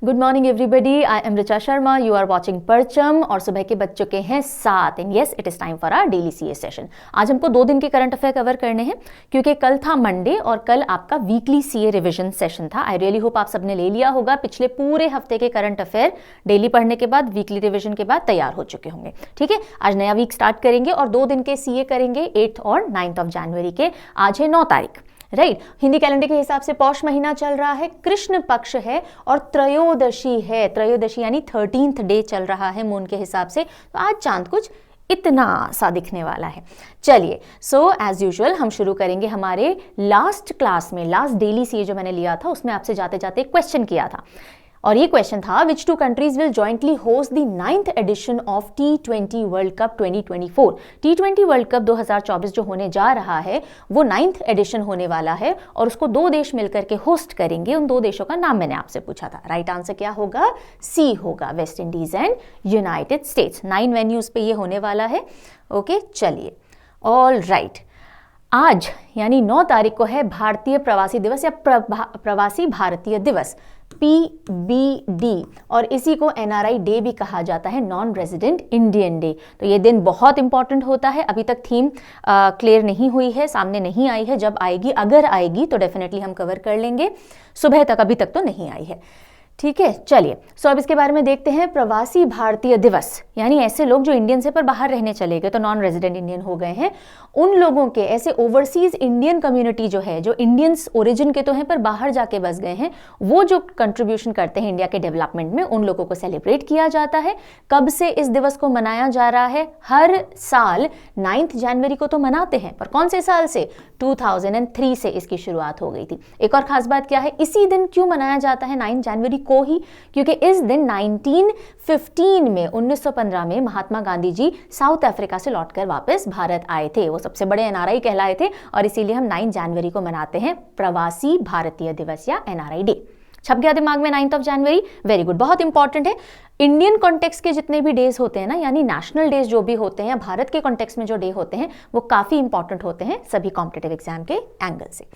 Good morning everybody, I am Richa Sharma, you are watching Parcham और सुबह के बज चुके हैं 7 and yes it is time for our daily CA session. आज हमको 2 दिन के करंट अफेयर कवर करने हैं क्योंकि कल था मंडे और कल आपका वीकली सीए रिवीजन सेशन था। आई रियली होप आप सबने ले लिया होगा। पिछले पूरे हफ्ते के करंट अफेयर डेली पढ़ने के बाद वीकली रिवीजन के बाद तैयार हो चुके होंगे। ठीक है, आज नया वीक स्टार्ट करेंगे और 2 दिन के सीए करेंगे 8 और 9 ऑफ जनवरी के। आज है 9 तारीख, राइट। हिंदी कैलेंडर के हिसाब से पौष महीना चल रहा है, कृष्ण पक्ष है और त्रयोदशी है। त्रयोदशी यानी 13th डे चल रहा है मून के हिसाब से। तो आज चांद कुछ इतना सा दिखने वाला है। चलिए, सो एज यूजुअल हम शुरू करेंगे हमारे लास्ट क्लास में। लास्ट डेली सीए जो मैंने लिया था उसमें आपसे जाते जाते एक क्वेश्चन किया था और ये क्वेश्चन था which 2 countries will jointly host the 9th edition of T20 world cup 2024। T20 world cup 2024 जो होने जा रहा है वो 9th एडिशन होने वाला है और उसको 2 देश मिलकर के होस्ट करेंगे। उन 2 देशों का नाम मैंने आपसे पूछा था। राइट आंसर क्या होगा? सी होगा, West Indies and United states. 9 venues पे ये होने वाला है। ओके, चलिए, ऑल राइट। आज यानी 9 तारीख को है भारतीय प्रवासी दिवस या प्रवासी भारतीय दिवस, PBD, और इसी को NRI डे भी कहा जाता है, नॉन रेजिडेंट इंडियन डे। तो ये दिन बहुत इंपॉर्टेंट होता है। अभी तक थीम क्लियर नहीं हुई है, सामने नहीं आई है। जब आएगी, अगर आएगी तो डेफिनेटली हम कवर कर लेंगे। सुबह तक अभी तक तो नहीं आई है। ठीक है, चलिए, सो अब इसके बारे में देखते हैं। प्रवासी भारतीय दिवस यानी ऐसे लोग जो इंडियन से पर बाहर रहने चले गए, तो नॉन रेजिडेंट इंडियन हो गए हैं, उन लोगों के, ऐसे ओवरसीज इंडियन कम्युनिटी जो है, जो इंडियंस ओरिजिन के तो हैं पर बाहर जाके बस गए हैं, वो जो कंट्रीब्यूशन करते हैं इंडिया के डेवलपमेंट में, उन लोगों को सेलिब्रेट किया जाता है। कब से इस दिवस को मनाया जा रहा है? हर साल 9 जनवरी को तो मनाते हैं, पर कौन से साल से? 2003 से इसकी शुरुआत हो गई थी। एक और खास बात क्या है, इसी दिन क्यों मनाया जाता है 9 जनवरी को ही? क्योंकि इस दिन 1915 में 1915 में महात्मा गांधी जी साउथ अफ्रीका से लौटकर वापस भारत आए थे। वो सबसे बड़े NRI कहलाए थे और इसीलिए हम 9 जनवरी को मनाते हैं प्रवासी भारतीय दिवस या NRI डे। छप गया दिमाग में 9 जनवरी? वेरी गुड, बहुत इंपॉर्टेंट है। इंडियन कॉन्टेक्स्ट के जितने भी डेज होते हैं ना, यानी नेशनल डेज जो भी होते हैं, भारत के कॉन्टेक्स्ट में जो डे होते हैं, वो काफी इंपॉर्टेंट होते हैं सभी कॉम्पिटिटिव एग्जाम के एंगल से।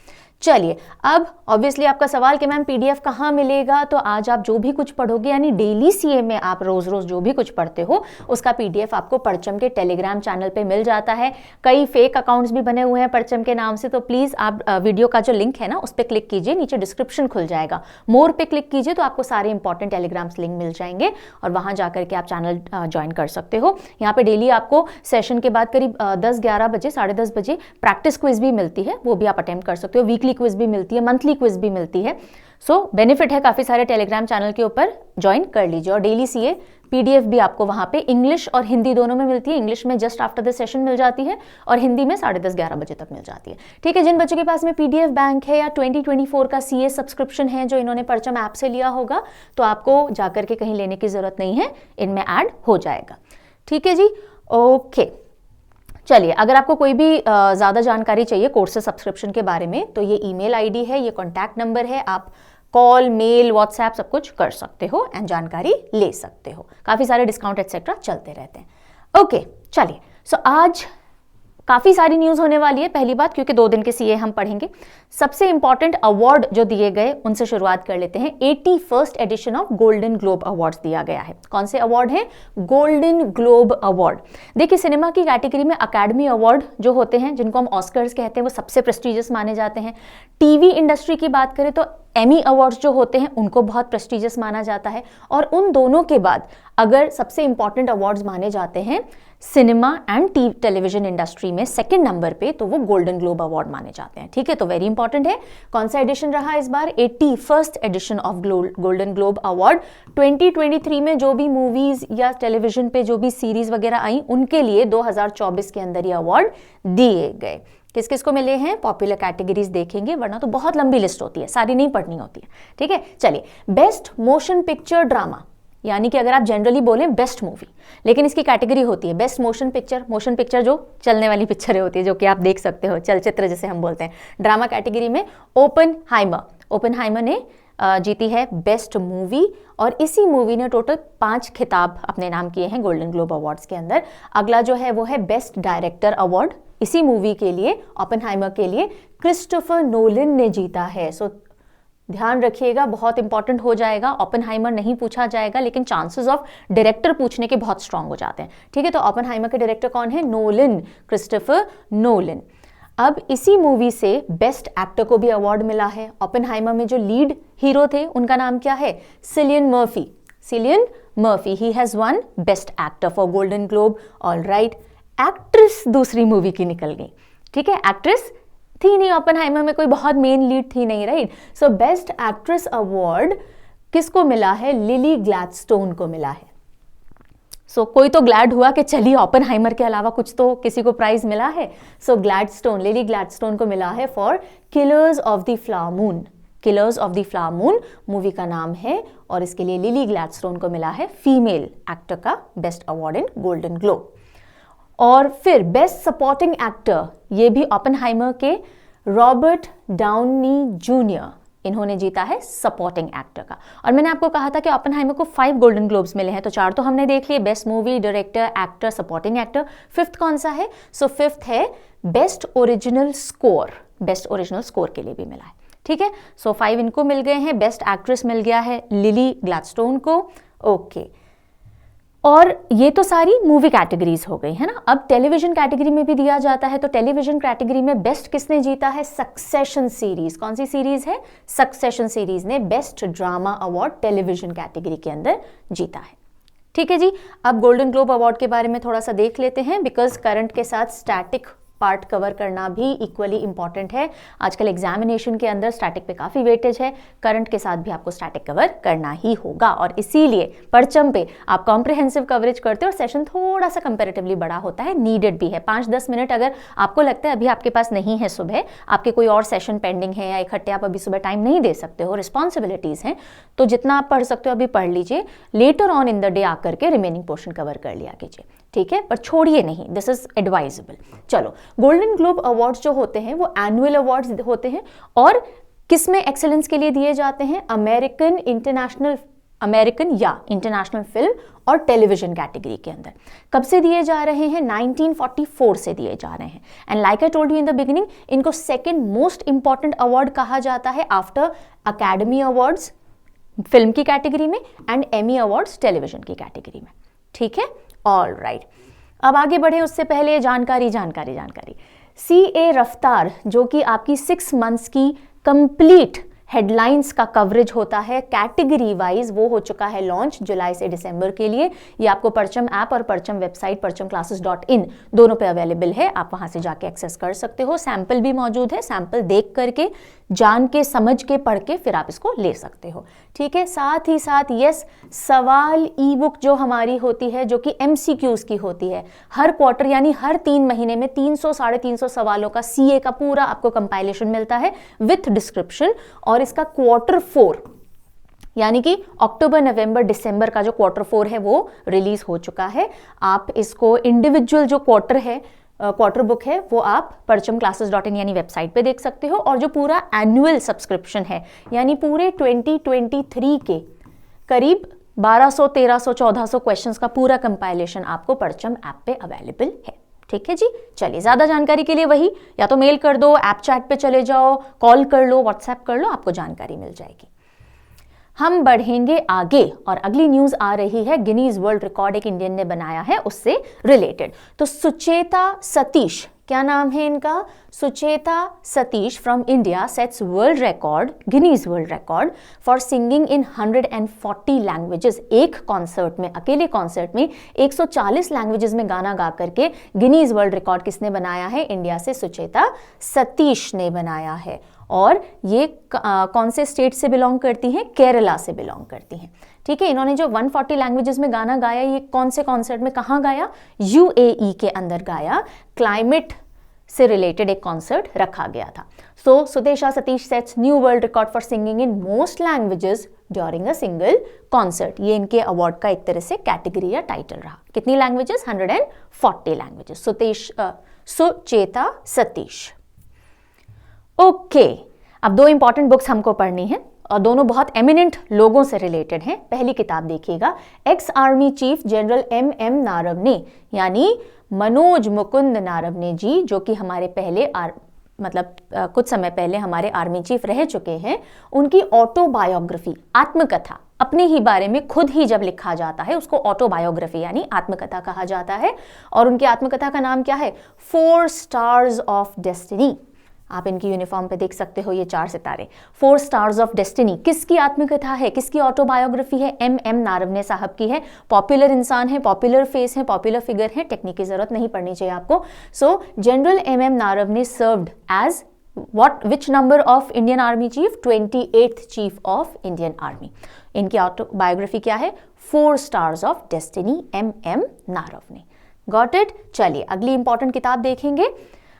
चलिए, अब ऑब्वियसली आपका सवाल कि मैम PDF कहाँ मिलेगा? तो आज आप जो भी कुछ पढ़ोगे, यानी डेली सीए में आप रोज रोज जो भी कुछ पढ़ते हो, उसका PDF आपको परचम के टेलीग्राम चैनल पे मिल जाता है। कई फेक अकाउंट्स भी बने हुए हैं परचम के नाम से, तो प्लीज आप वीडियो का जो लिंक है ना उस पर क्लिक कीजिए, नीचे डिस्क्रिप्शन खुल जाएगा, मोर पे क्लिक कीजिए तो आपको सारे इंपॉर्टेंट टेलीग्राम्स लिंक मिल जाएंगे और वहां जाकर के आप चैनल ज्वाइन कर सकते हो। यहाँ पे डेली आपको सेशन के बाद करीब 10-11 बजे, 10:30 बजे प्रैक्टिस क्विज भी मिलती है, वो भी आप अटेम्प्ट कर सकते हो। वीकली क्विज भी मिलती है, मंथली क्विज भी मिलती है। सो बेनिफिट है काफी सारे। टेलीग्राम चैनल के ऊपर ज्वाइन कर लीजिए। और डेली सीए PDF भी आपको वहां पे इंग्लिश और हिंदी दोनों में मिलती है। इंग्लिश में जस्ट आफ्टर द सेशन मिल जाती है और हिंदी में 10:30-11 बजे तक मिल जाती है। ठीक है, जिन बच्चों के पास में PDF बैंक है या 2024 का CA सब्सक्रिप्शन है जो इन्होंने परचम ऐप से लिया होगा, तो आपको जाकर के कहीं लेने की जरूरत नहीं है, इनमें ऐड हो जाएगा। ठीक है जी, ओके। चलिए, अगर आपको कोई भी ज़्यादा जानकारी चाहिए कोर्सेज सब्सक्रिप्शन के बारे में, तो ये ईमेल ID है, ये कॉन्टैक्ट नंबर है, आप कॉल, मेल, व्हाट्सएप सब कुछ कर सकते हो एंड जानकारी ले सकते हो। काफ़ी सारे डिस्काउंट एक्सेट्रा चलते रहते हैं। ओके, चलिए, सो आज काफ़ी सारी न्यूज़ होने वाली है। पहली बात, क्योंकि 2 दिन के सीए हम पढ़ेंगे, सबसे इंपॉर्टेंट अवार्ड जो दिए गए उनसे शुरुआत कर लेते हैं। 81st edition of golden globe awards दिया गया है। कौन से अवार्ड हैं? Golden globe award. देखिए, सिनेमा की कैटेगरी में अकेडमी अवार्ड जो होते हैं, जिनको हम ऑस्कर्स कहते हैं, वो सबसे प्रेस्टिजियस माने जाते हैं। टीवी इंडस्ट्री की बात करें तो एमी अवार्ड्स जो होते हैं उनको बहुत प्रेस्टिजियस माना जाता है। और उन दोनों के बाद अगर सबसे इंपॉर्टेंट अवार्ड्स माने जाते हैं सिनेमा एंड टेलीविजन इंडस्ट्री में सेकंड नंबर पे, तो वो गोल्डन ग्लोब अवार्ड माने जाते हैं। ठीक है, तो वेरी इंपॉर्टेंट है। कौन सा एडिशन रहा इस बार? 81st edition of golden globe award. 2023 में जो भी मूवीज या टेलीविजन पे जो भी सीरीज वगैरह आई, उनके लिए 2024 के अंदर ये अवार्ड दिए गए। किस किस को मिले हैं? पॉपुलर कैटेगरीज देखेंगे, वरना तो बहुत लंबी लिस्ट होती है, सारी नहीं पढ़नी होती है। ठीक है, चलिए, बेस्ट मोशन पिक्चर ड्रामा, यानी कि अगर आप जनरली बोलें बेस्ट मूवी, लेकिन इसकी कैटेगरी होती है best motion picture. Motion picture जो चलने वाली पिक्चरें होती है, जो कि आप देख सकते हो, चलचित्र जिसे हम बोलते हैं। ड्रामा कैटेगरी में ओपेनहाइमर ने जीती है बेस्ट मूवी और इसी मूवी ने टोटल 5 खिताब अपने नाम किए हैं गोल्डन ग्लोब अवार्ड्स के अंदर। अगला जो है वो है बेस्ट डायरेक्टर अवार्ड। इसी मूवी के लिए, ओपेनहाइमर के लिए, क्रिस्टोफर नोलन ने जीता है। सो ध्यान रखिएगा, बहुत इंपॉर्टेंट हो जाएगा। ओपेनहाइमर नहीं पूछा जाएगा, लेकिन चांसेस ऑफ डायरेक्टर पूछने के बहुत स्ट्रांग हो जाते हैं। ठीक है, तो ओपेनहाइमर के डायरेक्टर कौन है? Nolan, Christopher Nolan. अब इसी मूवी से बेस्ट एक्टर को भी अवार्ड मिला है। ओपेनहाइमर में जो लीड हीरो थे उनका नाम क्या है? Cillian Murphy. Cillian Murphy, he has won best actor for golden globe. All right, actress दूसरी मूवी की निकल गई। ठीक है, एक्ट्रेस थी नहीं, ओपेनहाइमर में कोई बहुत मेन लीड थी नहीं, right. So best actress award किसको मिला है? लिली ग्लैडस्टोन को मिला है। सो कोई तो ग्लैड हुआ कि चलिए ओपेनहाइमर के अलावा कुछ तो किसी को प्राइज मिला है। सो ग्लैडस्टोन, लिली ग्लैडस्टोन को मिला है for killers of the flower moon. Killers of the flower moon movie का नाम है, और इसके लिए लिली ग्लैडस्टोन को मिला है फीमेल एक्टर का best award in golden globe. और फिर बेस्ट सपोर्टिंग एक्टर, ये भी ओपेनहाइमर के रॉबर्ट डाउनी जूनियर, इन्होंने जीता है सपोर्टिंग एक्टर का। और मैंने आपको कहा था कि ओपेनहाइमर को 5 गोल्डन ग्लोब्स मिले हैं, तो 4 तो हमने देख लिए, best movie, director, actor, supporting actor. 5th कौन सा है? सो 5th है best original score. Best original score के लिए भी मिला है। ठीक है, सो 5 इनको मिल गए हैं। बेस्ट एक्ट्रेस मिल गया है लिली ग्लैडस्टोन को। ओके, और ये तो सारी मूवी कैटेगरीज हो गई है ना। अब टेलीविजन कैटेगरी में भी दिया जाता है, तो टेलीविजन कैटेगरी में बेस्ट किसने जीता है? Succession series. कौन सी सीरीज है? सक्सेशन सीरीज ने best drama award television category के अंदर जीता है। ठीक है जी, अब गोल्डन ग्लोब अवार्ड के बारे में थोड़ा सा देख लेते हैं, बिकॉज करंट के साथ स्टैटिक पार्ट कवर करना भी इक्वली इंपॉर्टेंट है। आजकल एग्जामिनेशन के अंदर स्टैटिक पे काफ़ी वेटेज है, करंट के साथ भी आपको स्टैटिक कवर करना ही होगा, और इसीलिए परचम पे आप कॉम्प्रिहेंसिव कवरेज करते हो और सेशन थोड़ा सा कंपैरेटिवली बड़ा होता है, नीडेड भी है। 5-10 मिनट अगर आपको लगता है अभी आपके पास नहीं है, सुबह आपके कोई और सेशन पेंडिंग है या इकट्ठे आप अभी सुबह टाइम नहीं दे सकते हो, रिस्पॉन्सिबिलिटीज़ हैं, तो जितना आप पढ़ सकते हो अभी पढ़ लीजिए, later on in the day आकर के रिमेनिंग पोर्शन कवर कर लिया कीजिए। ठीक है, पर छोड़िए नहीं, दिस इज एडवाइजेबल। चलो, गोल्डन ग्लोब अवार्ड्स जो होते हैं वो एनुअल अवार्ड्स होते हैं, और किसमें एक्सेलेंस के लिए दिए जाते हैं? अमेरिकन या इंटरनेशनल फिल्म और टेलीविजन कैटेगरी के अंदर। कब से दिए जा रहे हैं? 1944 से दिए जा रहे हैं। And like I told you in the beginning, इनको सेकेंड मोस्ट इंपॉर्टेंट अवार्ड कहा जाता है आफ्टर अकेडमी अवार्ड्स फिल्म की कैटेगरी में एंड एमी अवार्ड्स टेलीविजन की कैटेगरी में। ठीक है, ऑल राइट। अब आगे बढ़े उससे पहले जानकारी। CA रफ्तार, जो कि आपकी 6 मंथ्स की कंप्लीट हेडलाइंस का कवरेज होता है कैटेगरी वाइज, वो हो चुका है लॉन्च जुलाई से दिसंबर के लिए। ये आपको परचम ऐप और परचम वेबसाइट परचमक्लासेस.in दोनों पे अवेलेबल है, आप वहां से जाके एक्सेस कर सकते हो। सैंपल भी मौजूद है, सैंपल देख करके, जान के, समझ के, पढ़ के फिर आप इसको ले सकते हो। ठीक है, साथ ही साथ यस, सवाल ई बुक जो हमारी होती है, जो कि MCQs की होती है, हर क्वार्टर यानी हर 3 महीने में 300-350 सवालों का CA का पूरा आपको कंपाइलेशन मिलता है विथ डिस्क्रिप्शन। और इसका Q4 यानी कि अक्टूबर, नवंबर, दिसंबर का जो Q4 है वो रिलीज हो चुका है। आप इसको इंडिविजुअल जो क्वार्टर बुक है वो आप परचमक्लासेस.in यानी वेबसाइट पे देख सकते हो, और जो पूरा एनुअल सब्सक्रिप्शन है यानी पूरे 2023 के करीब 1200, 1300, 1400 क्वेश्चंस का पूरा कंपाइलेशन आपको परचम ऐप पे अवेलेबल है। ठीक है जी, चलिए, ज्यादा जानकारी के लिए वही या तो मेल कर दो, ऐप चैट पे चले जाओ, कॉल कर लो, व्हाट्सएप कर लो, आपको जानकारी मिल जाएगी। हम बढ़ेंगे आगे, और अगली न्यूज आ रही है गिनीज वर्ल्ड रिकॉर्ड एक इंडियन ने बनाया है उससे रिलेटेड। तो सुचेता सतीश, क्या नाम है इनका? Sucheta Satish from India sets world record, Guinness world record for singing in 140 languages. एक कॉन्सर्ट में, अकेले कॉन्सर्ट में 140 लैंग्वेजेस में गाना गा करके गिनीज वर्ल्ड रिकॉर्ड किसने बनाया है? इंडिया से सुचेता सतीश ने बनाया है। और ये कौन से स्टेट से बिलोंग करती हैं? केरला से बिलोंग करती हैं। ठीक है, इन्होंने जो 140 लैंग्वेजेस में गाना गाया, ये कौन से कॉन्सर्ट में कहाँ गाया? UAE के अंदर गाया। क्लाइमेट से रिलेटेड एक कॉन्सर्ट रखा गया था। So Sucheta Satish sets new world record for singing in most languages during a single concert. ये इनके अवार्ड का एक तरह से कैटेगरी या टाइटल रहा। कितनी languages? 140 languages. Sucheta Satish. Okay, अब 2 इंपॉर्टेंट बुक्स हमको पढ़नी है, और दोनों बहुत एमिनेंट लोगों से रिलेटेड हैं। पहली किताब देखिएगा, ex army chief general MM नारवने यानी मनोज मुकुंद नारवने जी, जो कि हमारे पहले मतलब कुछ समय पहले हमारे आर्मी चीफ रह चुके हैं, उनकी ऑटोबायोग्राफी, आत्मकथा, अपने ही बारे में खुद ही जब लिखा जाता है उसको ऑटोबायोग्राफी यानी आत्मकथा कहा जाता है। और उनकी आत्मकथा का नाम क्या है? 4 स्टार्स ऑफ डेस्टिनी। आप इनकी यूनिफॉर्म पे देख सकते हो ये 4 सितारे। 4 स्टार्स ऑफ डेस्टिनी किसकी आत्मकथा है, किसकी ऑटोबायोग्राफी है? एम नारवने साहब की है। पॉपुलर इंसान है, पॉपुलर फेस है, पॉपुलर फिगर है, टेक्निक की जरूरत नहीं पड़नी चाहिए आपको। So General M Naravane served as which number of Indian Army Chief? 28th Chief of Indian Army। इनकी ऑटोबायोग्राफी क्या है? 4 stars of destiny, M Naravane. Got it? चलिए अगली इंपॉर्टेंट किताब देखेंगे।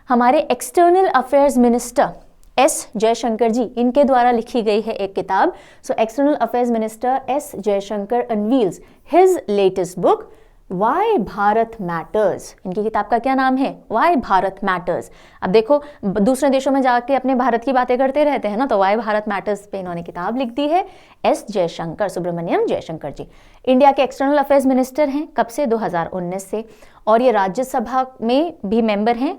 हमारे external affairs minister S Jaishankar ji, इनके द्वारा लिखी गई है एक किताब। So external affairs minister S Jaishankar unveils his latest book why Bharat matters. इनकी किताब का क्या नाम है? Why Bharat matters. अब देखो दूसरे देशों में जाके अपने भारत की बातें करते रहते हैं ना, तो वाई भारत मैटर्स पे इन्होंने किताब लिख दी है। एस जयशंकर, सुब्रमण्यम जयशंकर जी इंडिया के एक्सटर्नल अफेयर्स मिनिस्टर हैं। कब से? 2019 से। और ये राज्यसभा में भी मेंबर हैं।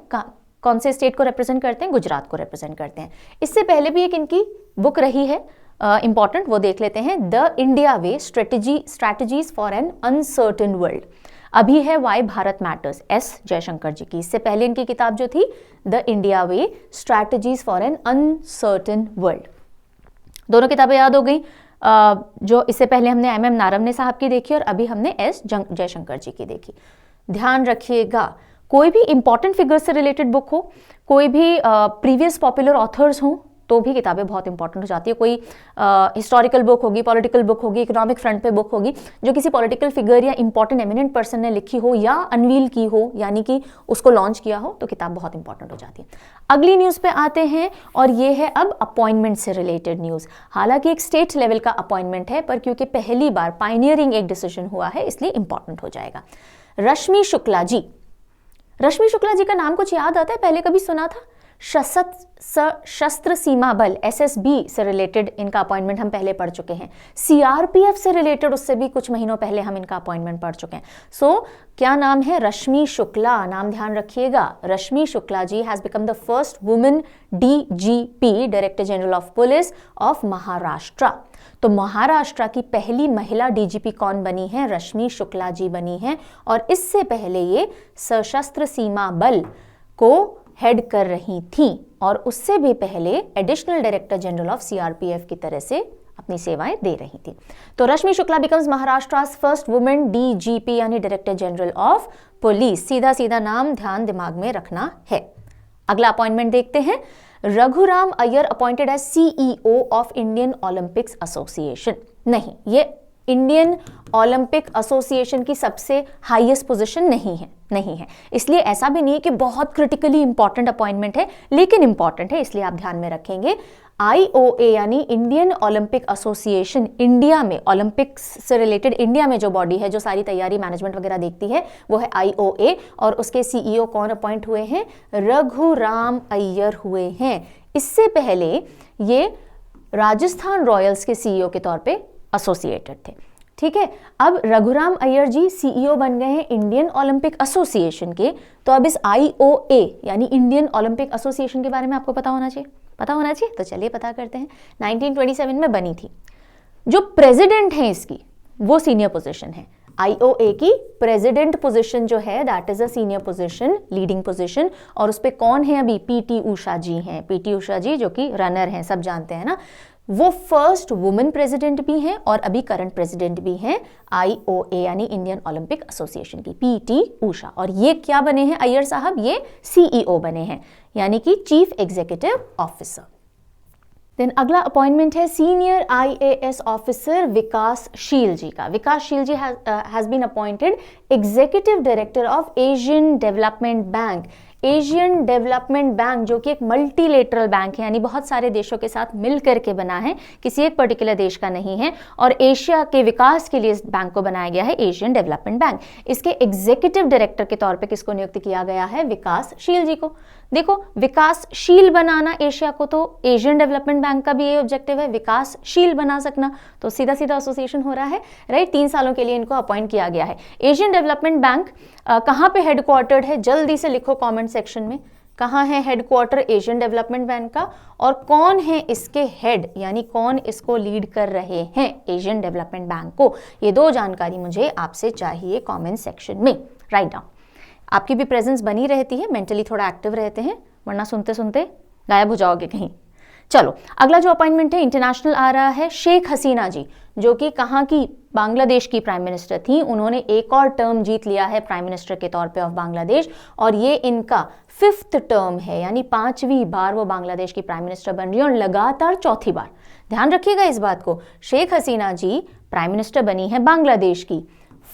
कौन से स्टेट को रिप्रेजेंट करते हैं? गुजरात को रिप्रेजेंट करते हैं। इससे पहले भी एक इनकी बुक रही है इंपॉर्टेंट, वो देख लेते हैं। The India way, strategies for an uncertain world. अभी है why Bharat matters, S Jaishankar ji की। इससे पहले इनकी किताब जो थी the India way, strategies for an uncertain world. दोनों किताबें याद हो गई। जो इससे पहले हमने एम नारवने साहब की देखी और अभी हमने एस जयशंकर जी की देखी। ध्यान रखिएगा, कोई भी इंपॉर्टेंट फिगर से रिलेटेड बुक हो, कोई भी प्रीवियस पॉपुलर ऑथर्स हों, तो भी किताबें बहुत इंपॉर्टेंट हो जाती है। कोई हिस्टोरिकल बुक होगी, पॉलिटिकल बुक होगी, इकोनॉमिक फ्रंट पे बुक होगी जो किसी पॉलिटिकल फिगर या इंपॉर्टेंट एमिनेंट पर्सन ने लिखी हो या अनवील की हो, यानी कि उसको लॉन्च किया हो, तो किताब बहुत इंपॉर्टेंट हो जाती है। अगली न्यूज़ पे आते हैं और ये है अब अपॉइंटमेंट से रिलेटेड न्यूज़। हालांकि एक स्टेट लेवल का अपॉइंटमेंट है, पर क्योंकि पहली बार पायनियरिंग एक डिसीजन हुआ है इसलिए इंपॉर्टेंट हो जाएगा। रश्मि शुक्ला जी, रश्मि शुक्ला जी का नाम कुछ याद आता है? पहले कभी सुना था? सशस्त्र सीमा बल एसएसबी से रिलेटेड इनका अपॉइंटमेंट हम पहले पढ़ चुके हैं। सीआरपीएफ से रिलेटेड उससे भी कुछ महीनों पहले हम इनका अपॉइंटमेंट पढ़ चुके हैं। सो क्या नाम है? रश्मि शुक्ला। नाम ध्यान रखिएगा। Rashmi Shukla ji has become the first women DGP, director general of police of Maharashtra. तो महाराष्ट्र की पहली महिला डीजीपी कौन बनी है? रश्मि शुक्ला जी बनी है। और इससे पहले ये सशस्त्र सीमा बल को हेड कर रही थी और उससे भी पहले additional director general of CRPF की तरह से अपनी सेवाएं दे रही थी। तो Rashmi Shukla becomes Maharashtra first women DGP यानी डायरेक्टर जनरल ऑफ पुलिस। सीधा सीधा नाम ध्यान दिमाग में रखना है। अगला अपॉइंटमेंट देखते हैं। Raghuram Iyer appointed as CEO of Indian Olympics association. नहीं, ये इंडियन ओलंपिक एसोसिएशन की सबसे हाईएस्ट पोजीशन नहीं है, इसलिए ऐसा भी नहीं है कि बहुत क्रिटिकली इंपॉर्टेंट अपॉइंटमेंट है, लेकिन इंपॉर्टेंट है, इसलिए आप ध्यान में रखेंगे। आईओए यानी इंडियन ओलंपिक एसोसिएशन, इंडिया में ओलंपिक्स से रिलेटेड इंडिया में जो बॉडी है जो सारी तैयारी मैनेजमेंट वगैरह देखती है वो है आईओए, और उसके सीईओ कौन अपॉइंट हुए हैं? रघुराम अय्यर हुए हैं। इससे पहले ये राजस्थान रॉयल्स के सीईओ के तौर पे एसोसिएटेड थे। ठीक है, अब रघुराम अय्यर जी सीईओ बन गए हैं इंडियन ओलंपिक एसोसिएशन के। तो अब इस आईओए यानी इंडियन ओलंपिक एसोसिएशन के बारे में आपको पता होना चाहिए। तो चलिए पता करते हैं। 1927 में बनी थी। जो प्रेसिडेंट है इसकी वो सीनियर पोजीशन है। आईओए की प्रेसिडेंट पोजीशन जो है that is a senior position, leading position. और उस पे कौन है अभी? पीटी उषा जी हैं। पीटी उषा जी जो कि रनर हैं, सब जानते हैं ना। वो फर्स्ट वुमेन प्रेसिडेंट भी हैं और अभी करंट प्रेसिडेंट भी हैं आईओए यानी इंडियन ओलंपिक एसोसिएशन की, पीटी उषा। और ये क्या बने हैं अय्यर साहब? ये सीईओ बने हैं, यानी कि चीफ एग्जीक्यूटिव ऑफिसर। देन अगला अपॉइंटमेंट है senior IAS officer Vikasshil ji का। Vikasshil ji has been appointed executive director of Asian Development Bank. Asian Development Bank जो कि एक मल्टीलेटरल बैंक है, यानी बहुत सारे देशों के साथ मिल करके बना है, किसी एक पर्टिकुलर देश का नहीं है। और एशिया के विकास के लिए इस बैंक को बनाया गया है, एशियन डेवलपमेंट बैंक। इसके एग्जीक्यूटिव डायरेक्टर के तौर पे किसको नियुक्त किया गया है? विकासशील जी को। देखो, विकासशील बनाना एशिया को, तो एशियन डेवलपमेंट बैंक का भी ये ऑब्जेक्टिव है, विकासशील बना सकना। तो सीधा सीधा एसोसिएशन हो रहा है, राइट। 3 सालों के लिए इनको अपॉइंट किया गया है। एशियन डेवलपमेंट बैंक कहाँ पे हेडक्वार्टर्ड है? जल्दी से लिखो कमेंट सेक्शन में। कहाँ है हेडक्वार्टर एशियन डेवलपमेंट बैंक का, और कौन है इसके हेड, यानी कौन इसको लीड कर रहे हैं एशियन डेवलपमेंट बैंक को। ये दो जानकारी मुझे आपसे चाहिए कमेंट सेक्शन में, राइट डाउन। आपकी भी प्रेजेंस बनी रहती है, मेंटली थोड़ा एक्टिव रहते हैं, वरना सुनते सुनते गायब हो जाओगे कहीं। चलो अगला जो अपॉइंटमेंट है इंटरनेशनल आ रहा है, शेख हसीना जी, जो कि कहाँ की, बांग्लादेश की प्राइम मिनिस्टर थी। उन्होंने एक और टर्म जीत लिया है प्राइम मिनिस्टर के तौर पे ऑफ बांग्लादेश, और ये इनका 5th टर्म है, यानी 5वीं बार वो बांग्लादेश की प्राइम मिनिस्टर बन रही है, और लगातार 4थी बार। ध्यान रखिएगा इस बात को, शेख हसीना जी प्राइम मिनिस्टर बनी है बांग्लादेश की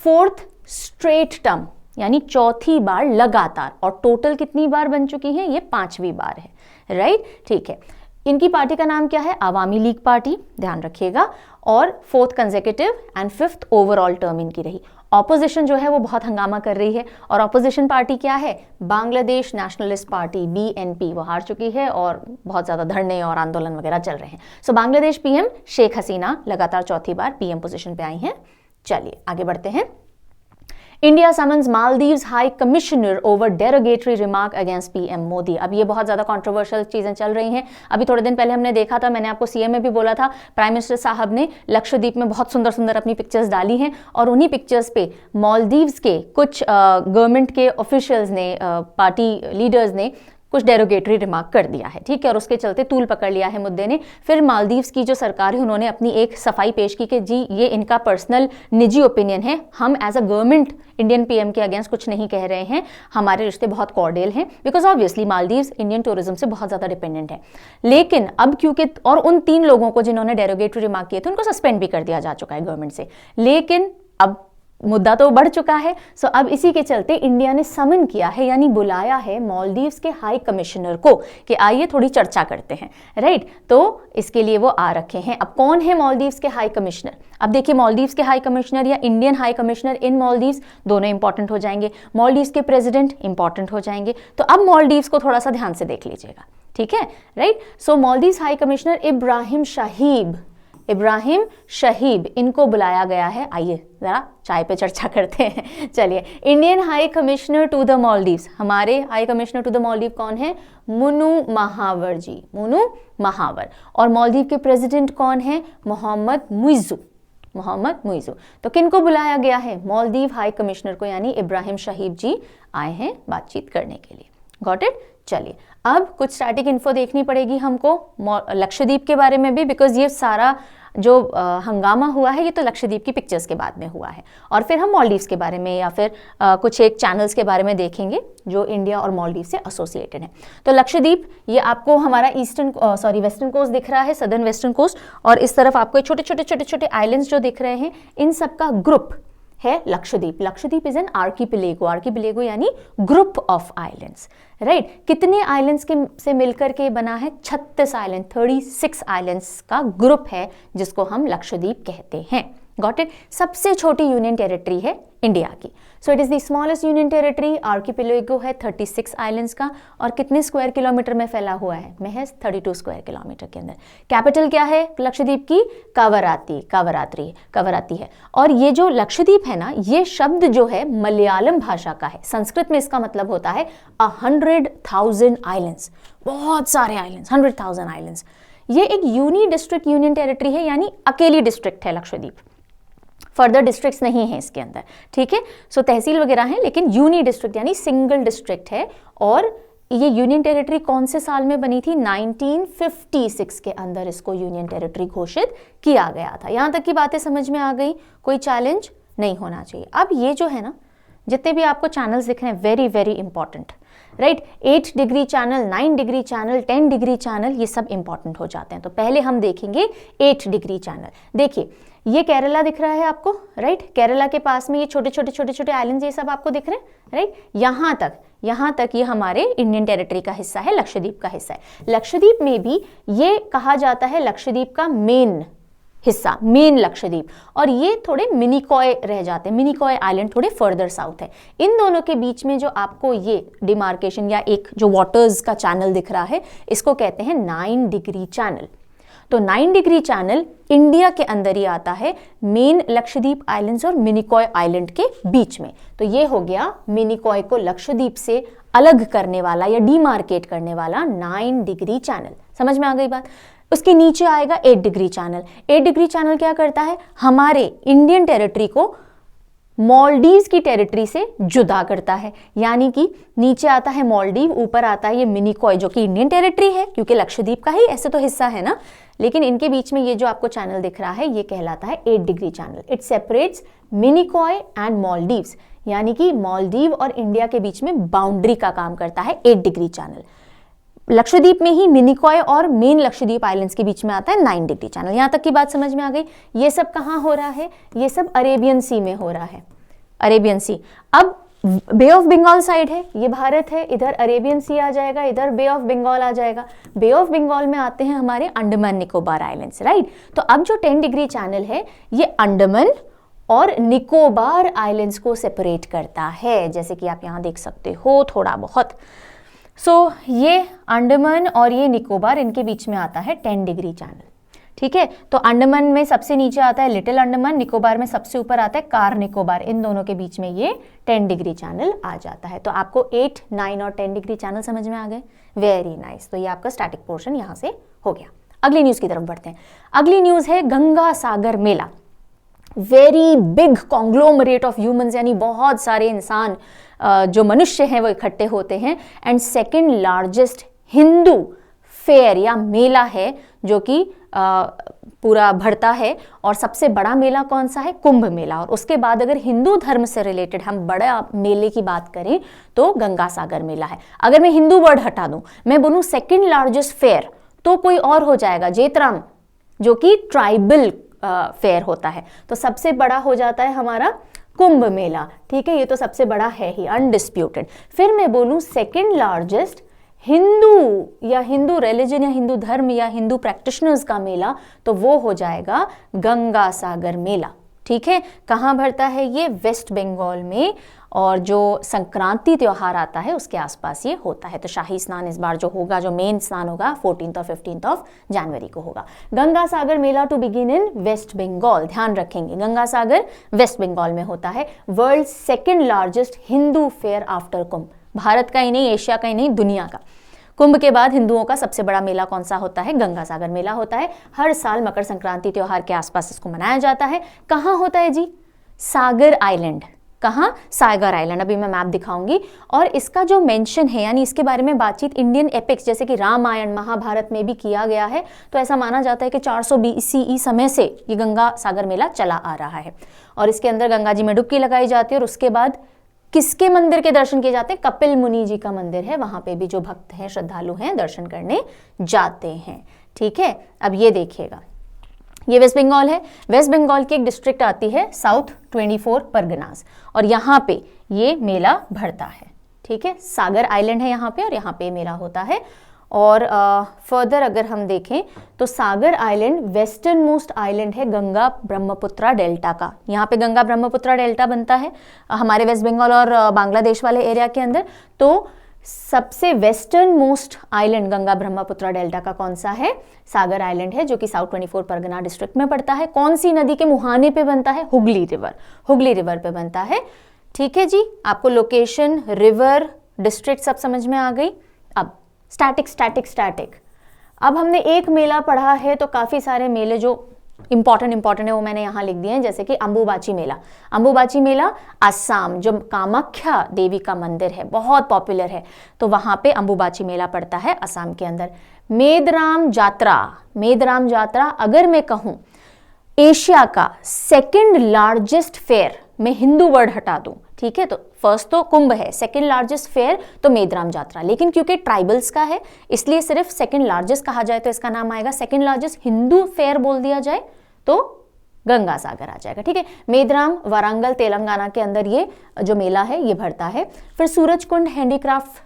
4th स्ट्रेट टर्म, यानी 4थी बार लगातार, और टोटल कितनी बार बन चुकी हैं, ये 5वीं बार है, राइट। ठीक है, इनकी पार्टी का नाम क्या है, आवामी लीग पार्टी, ध्यान रखिएगा, और 4th consecutive and 5th overall term इनकी रही। ऑपोजिशन जो है वो बहुत हंगामा कर रही है, और ऑपोजिशन पार्टी क्या है, बांग्लादेश नेशनलिस्ट पार्टी BNP, वो हार चुकी है और बहुत ज़्यादा धरने और आंदोलन वगैरह चल रहे हैं। सो बांग्लादेश PM शेख हसीना लगातार 4थी बार PM पोजीशन पे आई हैं। चलिए आगे बढ़ते हैं। India summons Maldives high commissioner over derogatory remark against PM Modi. अब ये बहुत ज़्यादा कंट्रोवर्शियल चीज़ें चल रही हैं। अभी थोड़े दिन पहले हमने देखा था, मैंने आपको CM में भी बोला था, प्राइम मिनिस्टर साहब ने लक्षद्वीप में बहुत सुंदर सुंदर अपनी पिक्चर्स डाली हैं, और उन्हीं पिक्चर्स पे मालदीव्स के कुछ गवर्नमेंट के ऑफिशियल्स ने, पार्टी लीडर्स ने कुछ डेरोगेटरी रिमार्क कर दिया है, ठीक है, और उसके चलते तूल पकड़ लिया है मुद्दे ने। फिर मालदीव्स की जो सरकार है उन्होंने अपनी एक सफाई पेश की कि जी ये इनका पर्सनल निजी ओपिनियन है, हम as a government Indian PM के अगेंस्ट कुछ नहीं कह रहे हैं, हमारे रिश्ते बहुत कॉर्डियल हैं, because obviously Maldives Indian tourism से बहुत ज़्यादा डिपेंडेंट है। लेकिन अब क्योंकि, और उन 3 लोगों को जिन्होंने डेरोगेटरी रिमार्क किए थे उनको सस्पेंड भी कर दिया जा चुका है गवर्नमेंट से, लेकिन अब मुद्दा तो बढ़ चुका है। सो अब इसी के चलते इंडिया ने समन किया है, यानी बुलाया है मालदीव्स के हाई कमिश्नर को कि आइए थोड़ी चर्चा करते हैं, राइट। तो इसके लिए वो आ रखे हैं। अब कौन है मालदीव्स के हाई कमिश्नर, अब देखिए मालदीव्स के हाई कमिश्नर या इंडियन हाई कमिश्नर इन मालदीव्स, दोनों इंपॉर्टेंट हो जाएंगे। मालदीव्स के प्रेसिडेंट इंपॉर्टेंट हो जाएंगे। तो अब मालदीव्स को थोड़ा सा ध्यान से देख लीजिएगा, ठीक है, राइट। सो मालदीव्स हाई कमिश्नर इब्राहिम शहीब, इनको बुलाया गया है। आइए जरा चाय पे चर्चा करते हैं। चलिए, Indian high commissioner to the Maldives, हमारे high commissioner to the Maldives कौन है, मुनु महावर जी, मुनु महावर। और मालदीव के प्रेसिडेंट कौन है, मोहम्मद मुइज़ू। तो किनको बुलाया गया है, मालदीव हाई कमिश्नर को, यानी इब्राहिम शहीब जी आए हैं बातचीत करने के लिए। Got it. चलिए अब कुछ स्टैटिक इन्फो देखनी पड़ेगी हमको लक्षद्वीप के बारे में भी, बिकॉज ये सारा जो हंगामा हुआ है ये तो लक्षद्वीप की पिक्चर्स के बाद में हुआ है, और फिर हम मालदीव्स के बारे में या फिर कुछ एक चैनल्स के बारे में देखेंगे जो इंडिया और मालदीव से एसोसिएटेड है। तो लक्षद्वीप ये आपको हमारा वेस्टर्न कोस्ट दिख रहा है, सदर्न वेस्टर्न कोस्ट, और इस तरफ आपको छोटे छोटे आइलैंड्स जो दिख रहे हैं, इन सब का ग्रुप है लक्षद्वीप। लक्षद्वीप इज एन आर्कीपिलेगो यानी ग्रुप ऑफ आइलैंड्स, राइट। कितने आइलैंड्स के से मिलकर के बना है, 36 आइलैंड, 36 आइलैंड्स का ग्रुप है जिसको हम लक्षद्वीप कहते हैं। Got it. सबसे छोटी यूनियन टेरिटरी है इंडिया की। So it is the smallest union territory. Archipelago है 36 आइलैंड्स का, और कितने स्क्वायर किलोमीटर में फैला हुआ है, महज 32 स्क्वायर किलोमीटर के अंदर। कैपिटल क्या है लक्षद्वीप की, कवराती है। और ये जो लक्षद्वीप है ना, ये शब्द जो है मलयालम भाषा का है। संस्कृत में इसका मतलब होता है 100,000 आइलैंड्स, बहुत सारे आइलैंड्स, 100,000 आइलैंड्स। ये एक यूनिडिस्ट्रिक्ट यूनियन टेरिटरी है, यानी अकेली डिस्ट्रिक्ट है लक्षद्वीप, फर्दर डिस्ट्रिक्ट्स नहीं है इसके अंदर, ठीक है। सो तहसील वगैरह है, लेकिन यूनी डिस्ट्रिक्ट यानी सिंगल डिस्ट्रिक्ट है। और ये यूनियन टेरिटरी कौन से साल में बनी थी, 1956 के अंदर इसको यूनियन टेरिटरी घोषित किया गया था। यहां तक की बातें समझ में आ गई, कोई चैलेंज नहीं होना चाहिए। अब ये जो है ना, जितने भी आपको चैनल्स दिख रहे हैं, very very important, right. 8 degree channel, 9 degree channel, 10 degree channel, ये सब इंपॉर्टेंट हो जाते हैं। तो पहले हम देखेंगे 8 डिग्री चैनल। देखिए ये केरला दिख रहा है आपको, राइट। केरला के पास में ये छोटे छोटे आइलैंड्स, ये सब आपको दिख रहे हैं, राइट। यहाँ तक ये हमारे इंडियन टेरिटरी का हिस्सा है, लक्षद्वीप का हिस्सा है। लक्षद्वीप में भी ये कहा जाता है लक्षद्वीप का मेन हिस्सा, मेन लक्षद्वीप, और ये थोड़े मिनिकॉय रह जाते हैं। मिनिकॉय आइलैंड थोड़े फर्दर साउथ है। इन दोनों के बीच में जो आपको ये डिमार्केशन या एक जो वाटर्स का चैनल दिख रहा है, इसको कहते हैं 9 डिग्री चैनल। तो 9 डिग्री चैनल इंडिया के अंदर ही आता है, मेन लक्षद्वीप आइलैंड्स और मिनिकॉय आइलैंड के बीच में। तो ये हो गया मिनिकॉय को लक्षद्वीप से अलग करने वाला या डीमार्केट करने वाला 9 डिग्री चैनल। समझ में आ गई बात। उसके नीचे आएगा 8 डिग्री चैनल। 8 डिग्री चैनल क्या करता है, हमारे इंडियन टेरिटरी को मालदीव्स की टेरिटरी से जुदा करता है। यानी कि नीचे आता है मालदीव, ऊपर आता है ये मिनिकॉय जो कि इंडियन टेरिटरी है, क्योंकि लक्षद्वीप का ही ऐसे तो हिस्सा है ना, लेकिन इनके बीच में ये जो आपको चैनल दिख रहा है ये कहलाता है 8 degree channel. It separates Minicoy and Maldives, यानी कि मालदीव और इंडिया के बीच में बाउंड्री का काम करता है 8 डिग्री चैनल। लक्षद्वीप में ही मिनिकॉय और मेन लक्षद्वीप आइलैंड्स के बीच में आता है 9 डिग्री चैनल। यहां तक की बात समझ में आ गई। ये सब कहां हो रहा है, ये सब अरेबियन सी में हो रहा है, अरेबियन सी। अब बे ऑफ बंगाल साइड है, ये भारत है, इधर अरेबियन सी आ जाएगा, इधर बे ऑफ बंगाल आ जाएगा। बे ऑफ बंगाल में आते हैं हमारे अंडमान निकोबार आइलैंड्स, राइट। तो अब जो 10 डिग्री चैनल है ये अंडमान और निकोबार आइलैंड्स को सेपरेट करता है, जैसे कि आप यहां देख सकते हो थोड़ा बहुत। सो ये अंडमान और ये निकोबार, इनके बीच में आता है 10 डिग्री चैनल, ठीक है। तो अंडमान में सबसे नीचे आता है लिटिल अंडमान, निकोबार में सबसे ऊपर आता है कार निकोबार, इन दोनों के बीच में ये 10 डिग्री चैनल आ जाता है। तो आपको 8, 9 और 10 डिग्री चैनल समझ में आ गए, वेरी नाइस। तो ये आपका स्टैटिक पोर्शन यहां से हो गया। अगली न्यूज की तरफ बढ़ते हैं। अगली न्यूज है Ganga Sagar Mela. Very big conglomerate of humans, यानी बहुत सारे इंसान जो मनुष्य हैं वो इकट्ठे होते हैं, and second largest Hindu fair या मेला है जो कि पूरा भरता है। और सबसे बड़ा मेला कौन सा है, कुंभ मेला। और उसके बाद अगर हिंदू धर्म से रिलेटेड हम बड़ा मेले की बात करें तो गंगा सागर मेला है। अगर मैं हिंदू वर्ड हटा दूं, मैं बोलूं सेकेंड लार्जेस्ट फेयर, तो कोई और हो जाएगा जेतराम, जो कि ट्राइबल फेयर होता है। तो सबसे बड़ा हो जाता है हमारा कुंभ मेला, ठीक है, ये तो सबसे बड़ा है ही, अनडिस्प्यूटेड। फिर मैं बोलूं सेकेंड लार्जेस्ट हिंदू या हिंदू रिलीजन या हिंदू धर्म या हिंदू प्रैक्टिशनर्स का मेला, तो वो हो जाएगा गंगा सागर मेला, ठीक है। कहाँ भरता है ये, वेस्ट बंगाल में, और जो संक्रांति त्योहार आता है उसके आसपास ये होता है। तो शाही स्नान इस बार जो होगा, जो मेन स्नान होगा 14 और 15 जनवरी को होगा। Ganga Sagar Mela to begin in West Bengal, ध्यान रखेंगे गंगा सागर वेस्ट बंगाल में होता है। World second largest Hindu fair after Kumbh, Bharat का ही नहीं, एशिया का ही नहीं, दुनिया का। कुंभ के बाद हिंदुओं का सबसे बड़ा मेला कौन सा होता है, गंगा सागर मेला होता है। हर साल मकर संक्रांति त्योहार के आसपास इसको मनाया जाता है। कहाँ होता है जी, सागर आइलैंड। कहाँ, सागर आइलैंड, अभी मैं मैप दिखाऊंगी। और इसका जो मेंशन है, यानी इसके बारे में बातचीत इंडियन एपिक्स जैसे कि रामायण महाभारत में भी किया गया है। तो ऐसा माना जाता है कि 400 BCE समय से ये गंगा सागर मेला चला आ रहा है। और इसके अंदर गंगा जी में डुबकी लगाई जाती है, और उसके बाद किसके मंदिर के दर्शन किए जाते हैं, कपिल मुनि जी का मंदिर है, वहां पे भी जो भक्त हैं, श्रद्धालु हैं, दर्शन करने जाते हैं, ठीक है। अब ये देखिएगा, ये वेस्ट बंगाल है। वेस्ट बंगाल की एक डिस्ट्रिक्ट आती है साउथ 24 परगनास, और यहाँ पे ये मेला भरता है, ठीक है। सागर आइलैंड है यहाँ पे, और यहाँ पे मेला होता है। और फर्दर अगर हम देखें तो सागर आइलैंड वेस्टर्न मोस्ट आइलैंड है गंगा ब्रह्मपुत्रा डेल्टा का। यहाँ पे गंगा ब्रह्मपुत्रा डेल्टा बनता है हमारे वेस्ट बंगाल और बांग्लादेश वाले एरिया के अंदर। तो सबसे western most island Ganga Brahmaputra delta का कौन सा है, सागर आइलैंड है, जो कि साउथ 24 परगना डिस्ट्रिक्ट में पड़ता है। कौन सी नदी के मुहाने पे बनता है, हुगली रिवर, हुगली रिवर पे बनता है, ठीक है जी। आपको लोकेशन, रिवर, डिस्ट्रिक्ट सब समझ में आ गई। अब स्टैटिक स्टैटिक स्टैटिक, अब हमने एक मेला पढ़ा है, तो काफी सारे मेले जो इंपॉर्टेंट है वो मैंने यहाँ लिख दिए हैं, जैसे कि अंबुबाची मेला। अंबुबाची मेला असम, जो कामाख्या देवी का मंदिर है, बहुत पॉपुलर है, तो वहां पे अंबुबाची मेला पड़ता है असम के अंदर। मेदराम जात्रा, मेदराम जात्रा अगर मैं कहूं एशिया का सेकंड लार्जेस्ट फेयर, मैं हिंदू वर्ड हटा दूं, ठीक है, तो फर्स्ट तो कुंभ है, सेकंड लार्जेस्ट फेयर तो मेदराम जात्रा, लेकिन क्योंकि ट्राइबल्स का है इसलिए सिर्फ सेकंड लार्जेस्ट कहा जाए तो इसका नाम आएगा, सेकंड लार्जेस्ट हिंदू फेयर बोल दिया जाए तो गंगा सागर आ जाएगा, ठीक है। मेदराम वारंगल तेलंगाना के अंदर ये जो मेला है ये भरता है। फिर सूरजकुंड हैंडीक्राफ्ट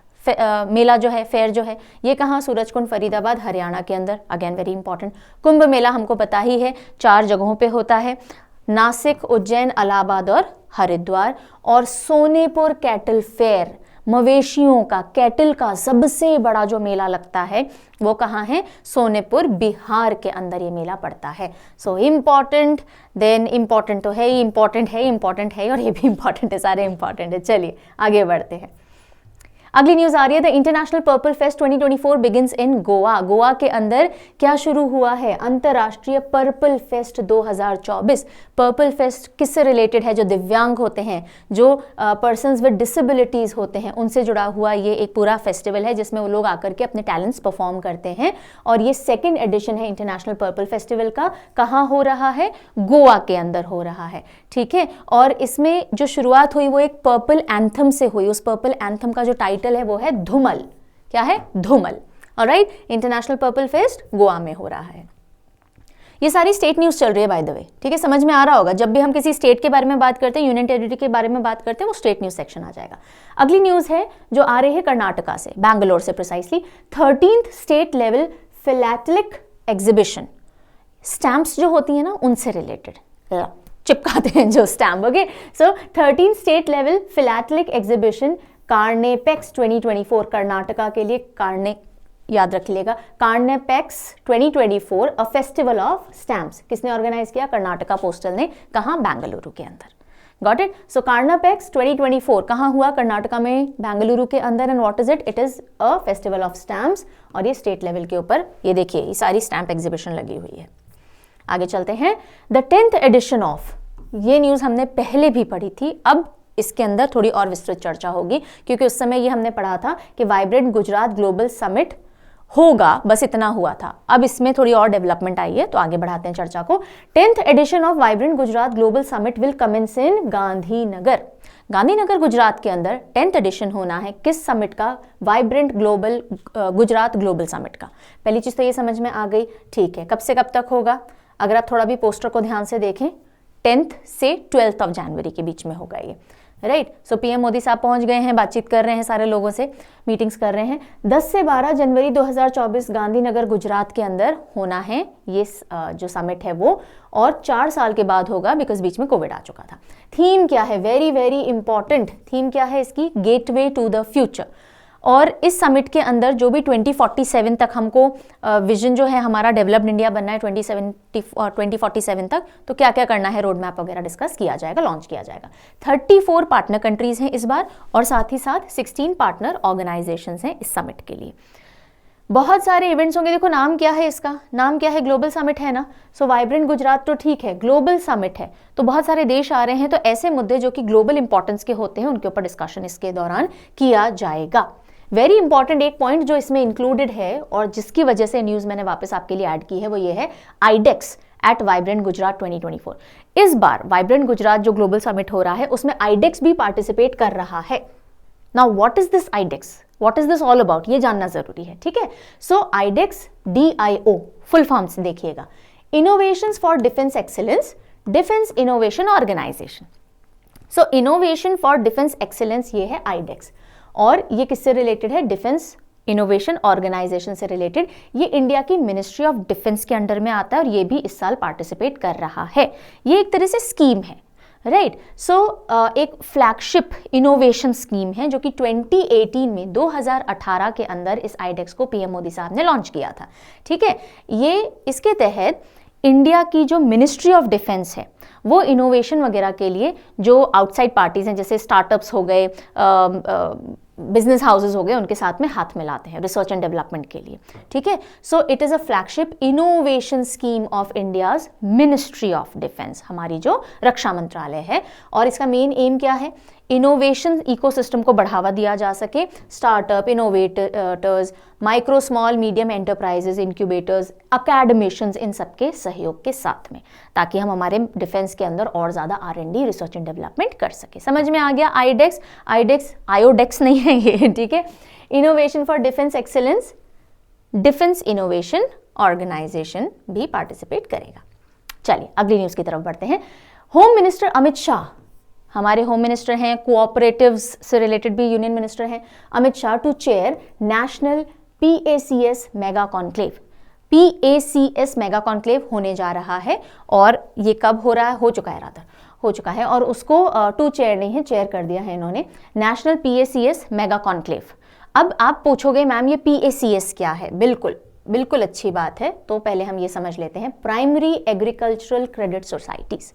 मेला जो है, फेयर जो है, ये कहाँ, सूरजकुंड फरीदाबाद हरियाणा के अंदर, again very important. Kumbh Mela हमको पता ही है 4 जगहों पे होता है, नासिक, उज्जैन, इलाहाबाद और हरिद्वार। और सोनेपुर कैटल फेयर मवेशियों का, कैटल का सबसे बड़ा जो मेला लगता है वो कहाँ है? सोनेपुर, बिहार के अंदर ये मेला पड़ता है। सो इम्पॉर्टेंट, देन इम्पॉर्टेंट तो है ही, इम्पॉर्टेंट है और ये भी इम्पॉर्टेंट है, सारे इम्पॉर्टेंट है। चलिए आगे बढ़ते हैं। अगली न्यूज आ रही है, the international purple fest 2024 begins in Goa. Goa के अंदर क्या शुरू हुआ है? अंतरराष्ट्रीय पर्पल फेस्ट 2024। पर्पल फेस्ट किससे रिलेटेड है? जो दिव्यांग होते हैं, जो पर्सन्स विद डिसेबिलिटीज होते हैं, उनसे जुड़ा हुआ ये एक पूरा फेस्टिवल है जिसमें वो लोग आकर के अपने टैलेंट्स परफॉर्म करते हैं। और ये सेकेंड एडिशन है इंटरनेशनल पर्पल फेस्टिवल का। कहाँ हो रहा है? गोवा के अंदर हो रहा है, ठीक है। और इसमें जो शुरुआत हुई वो एक पर्पल एंथम से हुई। उस पर्पल एंथम का जो टाइटल है वो है धूमल। क्या है? Dhumal. Alright, international purple fest Goa में हो रहा है। ये सारी स्टेट न्यूज चल रही है बाय द वे, ठीक है, समझ में आ रहा होगा। जब भी हम किसी स्टेट के बारे में बात करते हैं, यूनियन टेरिटरी के बारे में बात करते हैं, वो स्टेट न्यूज सेक्शन आ जाएगा। अगली न्यूज है जो आ रही है कर्नाटका से, बैंगलोर से precisely. 13th state level philatelic exhibition, stamps जो होती है ना उनसे रिलेटेड, चिपकाते हैं जो stamp. Okay, so 13th state level philatelic exhibition Karnapex 2024, Karnataka के लिए कार्ने याद रख लेगा, Karnapex 2024 a festival of stamps. किसने ऑर्गेनाइज किया? कर्नाटका पोस्टल ने। कहाँ? बेंगलुरु के अंदर। Got it? सो कार्नेपेक्स 2024 कहाँ हुआ? कर्नाटका में, बेंगलुरु के अंदर। And what is it? It is a festival of stamps. और ये स्टेट लेवल के ऊपर, ये देखिए ये सारी स्टैम्प एग्जीबिशन लगी हुई है। आगे चलते हैं। द 10th एडिशन ऑफ, ये न्यूज हमने पहले भी पढ़ी थी, अब इसके अंदर थोड़ी और विस्तृत चर्चा होगी क्योंकि उस समय ये हमने पढ़ा था कि वाइब्रेंट गुजरात ग्लोबल समिट होगा, बस इतना हुआ था। अब इसमें थोड़ी और डेवलपमेंट आई है, तो आगे बढ़ाते हैं चर्चा को। 10th edition of vibrant Gujarat global summit will commence in Gandhinagar. Gandhinagar Gujarat के अंदर 10th एडिशन होना है किस समिट का? Vibrant global Gujarat global summit का। पहली चीज तो ये समझ में आ गई, ठीक है। कब से कब तक होगा? अगर आप थोड़ा भी पोस्टर को ध्यान से देखें, 10th से 12th ऑफ जनवरी के बीच में होगा ये, राइट। सो पीएम मोदी साहब पहुंच गए हैं, बातचीत कर रहे हैं सारे लोगों से, मीटिंग्स कर रहे हैं। 10 से 12 जनवरी 2024 गांधीनगर गुजरात के अंदर होना है ये जो समिट है वो, और 4 साल के बाद होगा बिकॉज बीच में कोविड आ चुका था। थीम क्या है? वेरी वेरी इंपॉर्टेंट थीम क्या है इसकी? Gateway to the future. और इस समिट के अंदर जो भी 2047 तक हमको विजन जो है हमारा डेवलप्ड इंडिया बनना है 2047 तक, तो क्या क्या करना है, रोड मैप वगैरह डिस्कस किया जाएगा, लॉन्च किया जाएगा। 34 पार्टनर कंट्रीज हैं इस बार, और साथ ही साथ 16 पार्टनर ऑर्गेनाइजेशंस हैं इस समिट के लिए। बहुत सारे इवेंट्स होंगे। देखो नाम क्या है इसका? नाम क्या है? ग्लोबल समिट है ना। सो वाइब्रेंट गुजरात तो ठीक है, ग्लोबल समिट है तो बहुत सारे देश आ रहे हैं, तो ऐसे मुद्दे जो कि ग्लोबल इंपॉर्टेंस के होते हैं उनके ऊपर डिस्कशन इसके दौरान किया जाएगा। वेरी इंपॉर्टेंट एक पॉइंट जो इसमें इंक्लूडेड है और जिसकी वजह से न्यूज मैंने वापस आपके लिए ऐड की है वो ये है आईडेक्स एट वाइब्रेंट गुजरात 2024। इस बार वाइब्रेंट गुजरात जो ग्लोबल समिट हो रहा है उसमें आईडेक्स भी पार्टिसिपेट कर रहा है। Now what is this iDEX? What is this all about? ये जानना जरूरी है, ठीक है। So iDEX DIO full form से देखिएगा, innovations for defence excellence, defence innovation organisation. So innovation for defence excellence ये है आईडेक्स, और ये किससे रिलेटेड है? डिफेंस इनोवेशन ऑर्गेनाइजेशन से रिलेटेड। ये इंडिया की मिनिस्ट्री ऑफ डिफेंस के अंडर में आता है और ये भी इस साल पार्टिसिपेट कर रहा है। ये एक तरह से स्कीम है, राइट। सो एक फ्लैगशिप इनोवेशन स्कीम है जो कि 2018 में 2018 के अंदर इस आईडेक्स को पीएम मोदी साहब ने लॉन्च किया था, ठीक है। ये इसके तहत इंडिया की जो मिनिस्ट्री ऑफ डिफेंस है वो इनोवेशन वगैरह के लिए जो आउटसाइड पार्टीज हैं जैसे स्टार्टअप्स हो गए, बिजनेस हाउसेज हो गए, उनके साथ में हाथ मिलाते हैं रिसर्च एंड डेवलपमेंट के लिए, ठीक है। So it is a flagship innovation scheme of India's ministry of defence, हमारी जो रक्षा मंत्रालय है। और इसका मेन एम क्या है? इनोवेशन इकोसिस्टम को बढ़ावा दिया जा सके, startup, innovators, micro small medium enterprises, incubators, academicians, इन सबके सहयोग के साथ में, ताकि हम हमारे डिफेंस के अंदर और ज़्यादा R&D रिसर्च एंड डेवलपमेंट कर सके। समझ में आ गया? आईडेक्स आयोडेक्स नहीं है ये, ठीक है। Innovation for defence excellence, defence innovation organisation भी पार्टिसिपेट करेगा। चलिए अगली न्यूज़ की तरफ बढ़ते हैं। होम मिनिस्टर अमित शाह, हमारे होम मिनिस्टर हैं, कोऑपरेटिव्स से रिलेटेड भी यूनियन मिनिस्टर हैं, Amit Shah to chair national PACS mega conclave. PACS mega conclave होने जा रहा है, और ये कब हो रहा है? हो चुका है रादर, हो चुका है और उसको टू चेयर नहीं है, चेयर कर दिया है इन्होंने, नेशनल PACS मेगा कॉन्क्लेव। अब आप पूछोगे मैम ये PACS क्या है? बिल्कुल बिल्कुल अच्छी बात है, तो पहले हम ये समझ लेते हैं। Primary agricultural credit societies,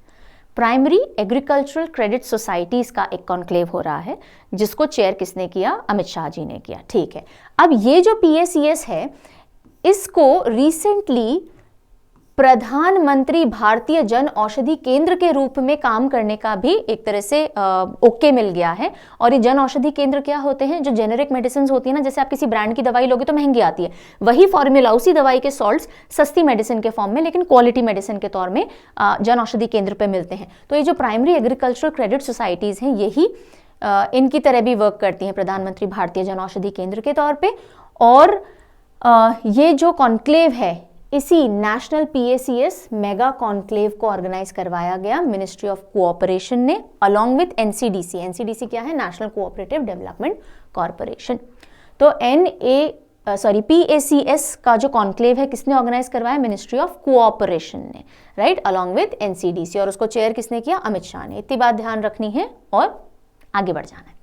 primary agricultural credit societies का एक कॉन्क्लेव हो रहा है, जिसको चेयर किसने किया? अमित शाह जी ने किया। ठीक है, अब ये जो PACS है इसको रिसेंटली प्रधानमंत्री भारतीय जन औषधि केंद्र के रूप में काम करने का भी एक तरह से ओके मिल गया है। और ये जन औषधि केंद्र क्या होते हैं? जो जेनेरिक मेडिसिन होती है ना, जैसे आप किसी ब्रांड की दवाई लोगे तो महंगी आती है, वही फॉर्मूला, उसी दवाई के सॉल्ट्स सस्ती मेडिसिन के फॉर्म में लेकिन क्वालिटी मेडिसिन के तौर में जन औषधि केंद्र पे मिलते हैं। तो ये जो प्राइमरी एग्रीकल्चरल क्रेडिट सोसाइटीज हैं यही इनकी तरह भी वर्क करती हैं प्रधानमंत्री भारतीय जन औषधि केंद्र के तौर पे। और ये जो कॉन्क्लेव है इसी नेशनल PACS मेगा कॉन्क्लेव को ऑर्गेनाइज करवाया गया मिनिस्ट्री ऑफ कोऑपरेशन ने अलॉन्ग विथ NCDC। NCDC क्या है? National cooperative development corporation. तो PACS का जो कॉन्क्लेव है किसने ऑर्गेनाइज करवाया? मिनिस्ट्री ऑफ कोऑपरेशन ने, राइट, अलॉन्ग विथ NCDC। और उसको चेयर किसने किया? अमित शाह ने। इतनी बात ध्यान रखनी है और आगे बढ़ जाना है।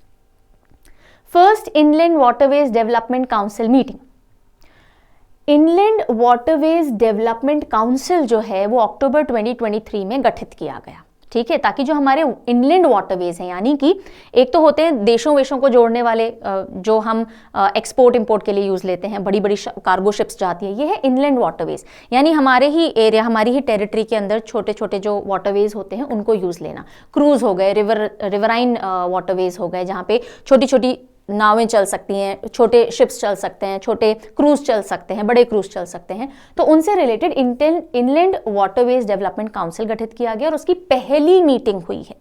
First inland waterways development council meeting. Inland waterways development council जो है वो अक्टूबर 2023 में गठित किया गया। ठीक है, ताकि जो हमारे इनलैंड वाटरवेज हैं, यानी कि एक तो होते हैं देशों वेशों को जोड़ने वाले जो हम एक्सपोर्ट इंपोर्ट के लिए यूज लेते हैं, बड़ी बड़ी कार्गो शिप्स जाती है, ये है इनलैंड वाटरवेज, यानी हमारे ही एरिया, हमारी ही टेरिटरी के अंदर छोटे छोटे जो वाटरवेज होते हैं उनको यूज लेना। क्रूज हो गए, रिवराइन वाटरवेज हो गए, जहाँ पे छोटी छोटी नावें चल सकती हैं, छोटे शिप्स चल सकते हैं, छोटे क्रूज चल सकते हैं, बड़े क्रूज चल सकते हैं। तो उनसे related inland waterways development council गठित किया गया और उसकी पहली मीटिंग हुई है।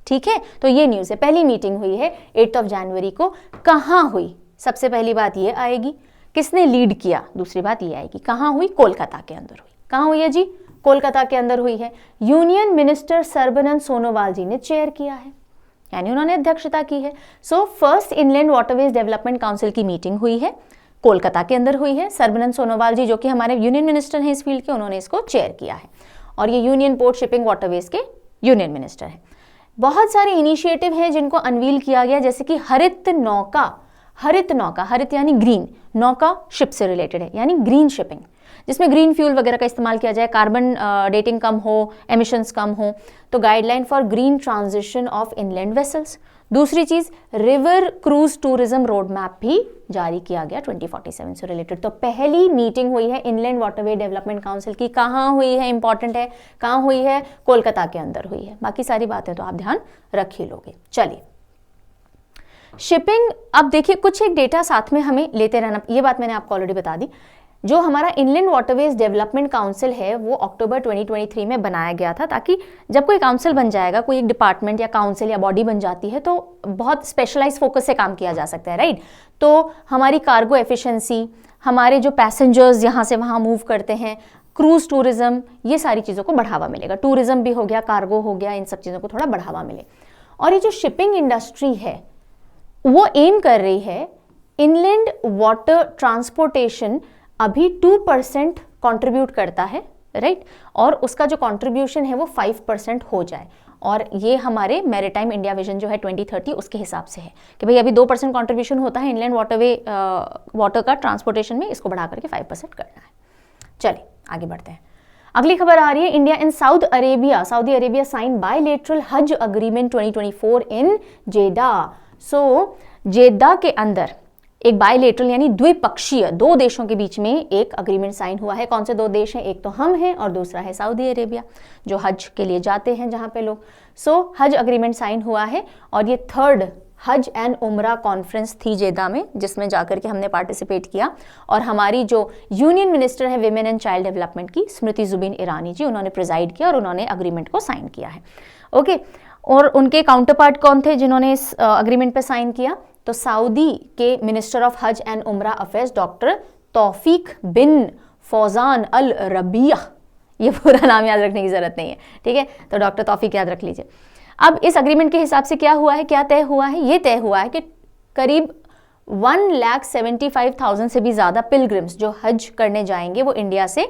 ठीक है, तो ये न्यूज़ है, पहली मीटिंग हुई है 8 जनवरी को। कहाँ हुई? सबसे पहली बात ये आएगी, किसने लीड किया? दूसरी बात ये आएगी, कहाँ हुई? कोलकाता के अंदर हुई। कहाँ हुई है जी? कोलकाता के अंदर हुई है। यूनियन मिनिस्टर सर्बानंद सोनोवाल जी ने चेयर किया है, यानी उन्होंने अध्यक्षता की है। So first inland waterways development council की मीटिंग हुई है, कोलकाता के अंदर हुई है। सर्बानंद सोनोवाल जी जो कि हमारे यूनियन मिनिस्टर हैं इस फील्ड के, उन्होंने इसको चेयर किया है। और ये यूनियन पोर्ट शिपिंग वाटरवेज के यूनियन मिनिस्टर हैं। बहुत सारे इनिशिएटिव हैं जिनको अनवील किया गया, जैसे कि हरित नौका, हरित यानी ग्रीन, नौका शिप से रिलेटेड है, यानी ग्रीन शिपिंग, जिसमें ग्रीन फ्यूल वगैरह का इस्तेमाल किया जाए, कार्बन डेटिंग कम हो, एमिशंस कम हो। तो guideline for green transition of inland vessels. दूसरी चीज, river cruise tourism road map भी जारी किया गया 2047 से रिलेटेड। तो पहली मीटिंग हुई है इनलैंड वाटरवे डेवलपमेंट काउंसिल की। कहाँ हुई है? इंपॉर्टेंट है, कहाँ हुई है? कोलकाता के अंदर हुई है। बाकी सारी बातें तो आप ध्यान रख ही लोगे। चलिए, शिपिंग, अब देखिए कुछ एक डेटा साथ में हमें लेते रहना, ये बात मैंने आपको ऑलरेडी बता दी। जो हमारा इनलैंड वाटरवेज डेवलपमेंट काउंसिल है वो अक्टूबर 2023 में बनाया गया था, ताकि जब कोई काउंसिल बन जाएगा, कोई एक डिपार्टमेंट या काउंसिल या बॉडी बन जाती है, तो बहुत स्पेशलाइज फोकस से काम किया जा सकता है, राइट। तो हमारी कार्गो एफिशिएंसी, हमारे जो पैसेंजर्स यहाँ से वहाँ मूव करते हैं, क्रूज टूरिज्म, ये सारी चीज़ों को बढ़ावा मिलेगा। टूरिज्म भी हो गया, कार्गो हो गया, इन सब चीज़ों को थोड़ा बढ़ावा मिले। और ये जो शिपिंग इंडस्ट्री है वो एम कर रही है इनलैंड वाटर ट्रांसपोर्टेशन अभी 2% कंट्रीब्यूट करता है, राइट, और उसका जो कंट्रीब्यूशन है वो 5% हो जाए। और ये हमारे मैरीटाइम इंडिया विजन जो है 2030 उसके हिसाब से है कि भाई अभी 2% कंट्रीब्यूशन होता है इनलैंड वाटर का ट्रांसपोर्टेशन में, इसको बढ़ा करके 5% करना है। चलिए आगे बढ़ते हैं। अगली खबर आ रही है, India and Saudi Arabia sign bilateral Hajj agreement 2024 in Jeddah. So जेदा के अंदर एक बायलैटरल यानी द्विपक्षीय, दो देशों के बीच में एक अग्रीमेंट साइन हुआ है। कौन से दो देश हैं? एक तो हम हैं और दूसरा है सऊदी अरेबिया, जो हज के लिए जाते हैं जहां पे लोग। सो हज अग्रीमेंट साइन हुआ है और ये 3rd हज एंड उमरा कॉन्फ्रेंस थी जेदा में, जिसमें जाकर के हमने पार्टिसिपेट किया। और हमारी जो यूनियन मिनिस्टर है विमेन एंड चाइल्ड डेवलपमेंट की, स्मृति जुबिन ईरानी जी, उन्होंने प्रिजाइड किया और उन्होंने अग्रीमेंट को साइन किया है। ओके, और उनके काउंटर पार्ट कौन थे जिन्होंने इस अग्रीमेंट पे साइन किया? तो सऊदी के मिनिस्टर ऑफ हज एंड उमरा अफेयर्स डॉक्टर तौफीक बिन फौजान अल रबिया, ये पूरा नाम याद रखने की जरूरत नहीं है, ठीक है, तो डॉक्टर तौफीक याद रख लीजिए। अब इस अग्रीमेंट के हिसाब से क्या हुआ है, क्या तय हुआ है? ये तय हुआ है कि करीब 1,75,000 से भी ज़्यादा पिलग्रिम्स जो हज करने जाएंगे वो इंडिया से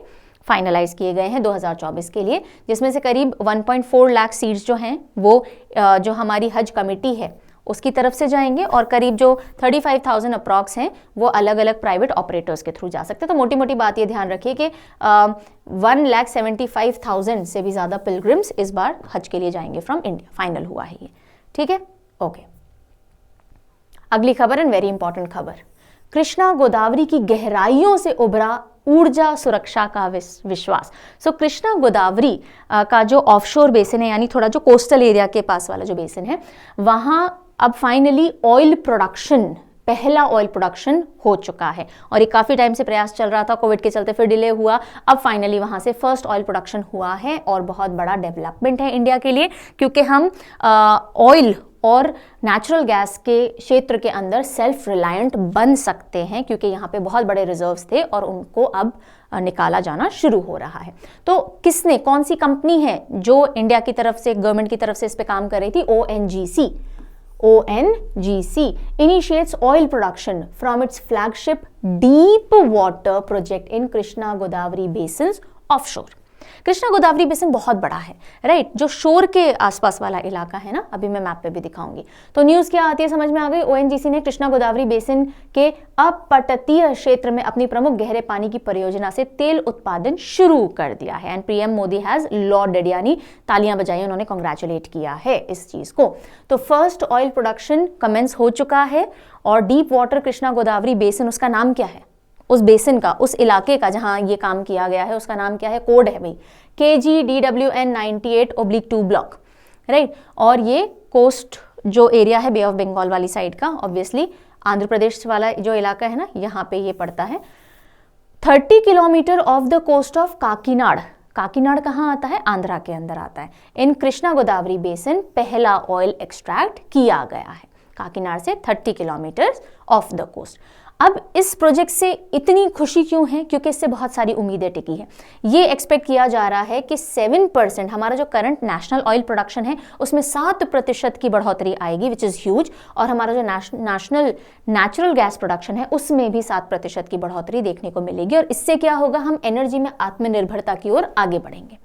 फाइनलाइज किए गए हैं 2024 के लिए, जिसमें से करीब 1.4 लाख सीट्स जो हैं वो जो हमारी हज कमेटी है उसकी तरफ से जाएंगे, और करीब जो 35,000 अप्रॉक्स हैं वो अलग अलग प्राइवेट ऑपरेटर्स के थ्रू जा सकते हैं। तो मोटी मोटी बात ये ध्यान रखिए कि 1,75,000 से भी ज़्यादा पिलग्रिम्स इस बार हज के लिए जाएंगे फ्रॉम इंडिया, फाइनल हुआ है ये, ठीक है, ओके। अगली खबर एंड वेरी इंपॉर्टेंट खबर, कृष्णा गोदावरी की गहराइयों से उभरा ऊर्जा सुरक्षा का विश्वास। सो कृष्णा गोदावरी का जो ऑफशोर बेसिन है, यानी थोड़ा जो कोस्टल एरिया के पास वाला जो बेसिन है, वहां अब फाइनली ऑयल प्रोडक्शन, पहला ऑयल प्रोडक्शन हो चुका है, और ये काफ़ी टाइम से प्रयास चल रहा था, कोविड के चलते फिर डिले हुआ, अब फाइनली वहाँ से फर्स्ट ऑयल प्रोडक्शन हुआ है, और बहुत बड़ा डेवलपमेंट है इंडिया के लिए, क्योंकि हम ऑयल और नेचुरल गैस के क्षेत्र के अंदर सेल्फ रिलायंट बन सकते हैं, क्योंकि यहाँ पे बहुत बड़े रिजर्व्स थे और उनको अब निकाला जाना शुरू हो रहा है। तो किसने, कौन सी कंपनी है जो इंडिया की तरफ से, गवर्नमेंट की तरफ से इस पे काम कर रही थी? ONGC initiates oil production from its flagship deep water project in Krishna Godavari basins offshore. Krishna Godavari basin बहुत बड़ा है, राइट, जो शोर के आसपास वाला इलाका है ना, अभी मैं मैप पे भी दिखाऊंगी। तो न्यूज़ क्या आती है समझ में आ गई। ONGC ने कृष्णा गोदावरी बेसिन के अपतटीय क्षेत्र में अपनी प्रमुख गहरे पानी की परियोजना से तेल उत्पादन शुरू कर दिया है, and PM Modi has lauded, यानी तालियां बजाई, उन्होंने कॉन्ग्रेचुलेट किया है इस चीज को। तो फर्स्ट ऑयल प्रोडक्शन कमेंस हो चुका है, और deep water Krishna Godavari basin, उसका नाम क्या है, उस बेसिन का, उस इलाके का जहां ये काम किया गया है, उसका नाम क्या है, कोड है भाई KGDWN 98/2 ब्लॉक, राइट। और ये कोस्ट जो एरिया है बे ऑफ बंगाल वाली साइड का, ऑब्वियसली आंध्र प्रदेश वाला जो इलाका है ना, यहाँ पे ये पड़ता है। 30 kilometre of the coast of Kakinada. Kakinada कहाँ आता है? आंध्रा के अंदर आता है। इन कृष्णा गोदावरी बेसिन पहला ऑयल एक्सट्रैक्ट किया गया है काकीनाड से 30 किलोमीटर ऑफ द कोस्ट। अब इस प्रोजेक्ट से इतनी खुशी क्यों है? क्योंकि इससे बहुत सारी उम्मीदें टिकी हैं। ये एक्सपेक्ट किया जा रहा है कि 7% हमारा जो करंट नेशनल ऑयल प्रोडक्शन है उसमें 7% की बढ़ोतरी आएगी, विच इज़ ह्यूज, और हमारा जो नेशनल नेचुरल गैस प्रोडक्शन है उसमें भी 7% की बढ़ोतरी देखने को मिलेगी, और इससे क्या होगा, हम एनर्जी में आत्मनिर्भरता की ओर आगे बढ़ेंगे।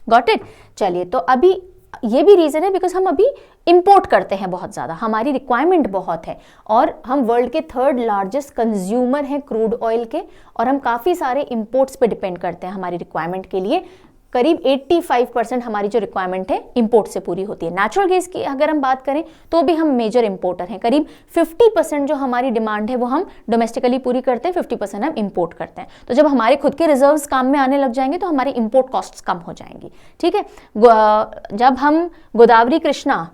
Got it? चलिए, तो अभी ये भी रीज़न है बिकॉज हम अभी इंपोर्ट करते हैं बहुत ज़्यादा, हमारी रिक्वायरमेंट बहुत है, और हम वर्ल्ड के 3rd लार्जेस्ट कंज्यूमर हैं क्रूड ऑयल के, और हम काफ़ी सारे इंपोर्ट्स पे डिपेंड करते हैं हमारी रिक्वायरमेंट के लिए। करीब 85% हमारी जो रिक्वायरमेंट है इंपोर्ट से पूरी होती है। नेचुरल गैस की अगर हम बात करें तो भी हम मेजर इंपोर्टर हैं। करीब 50% जो हमारी डिमांड है वो हम डोमेस्टिकली पूरी करते हैं, 50% हम इंपोर्ट करते हैं। तो जब हमारे खुद के रिजर्व्स काम में आने लग जाएंगे तो हमारी इंपोर्ट कॉस्ट्स कम हो जाएंगी, ठीक है। जब हम गोदावरी कृष्णा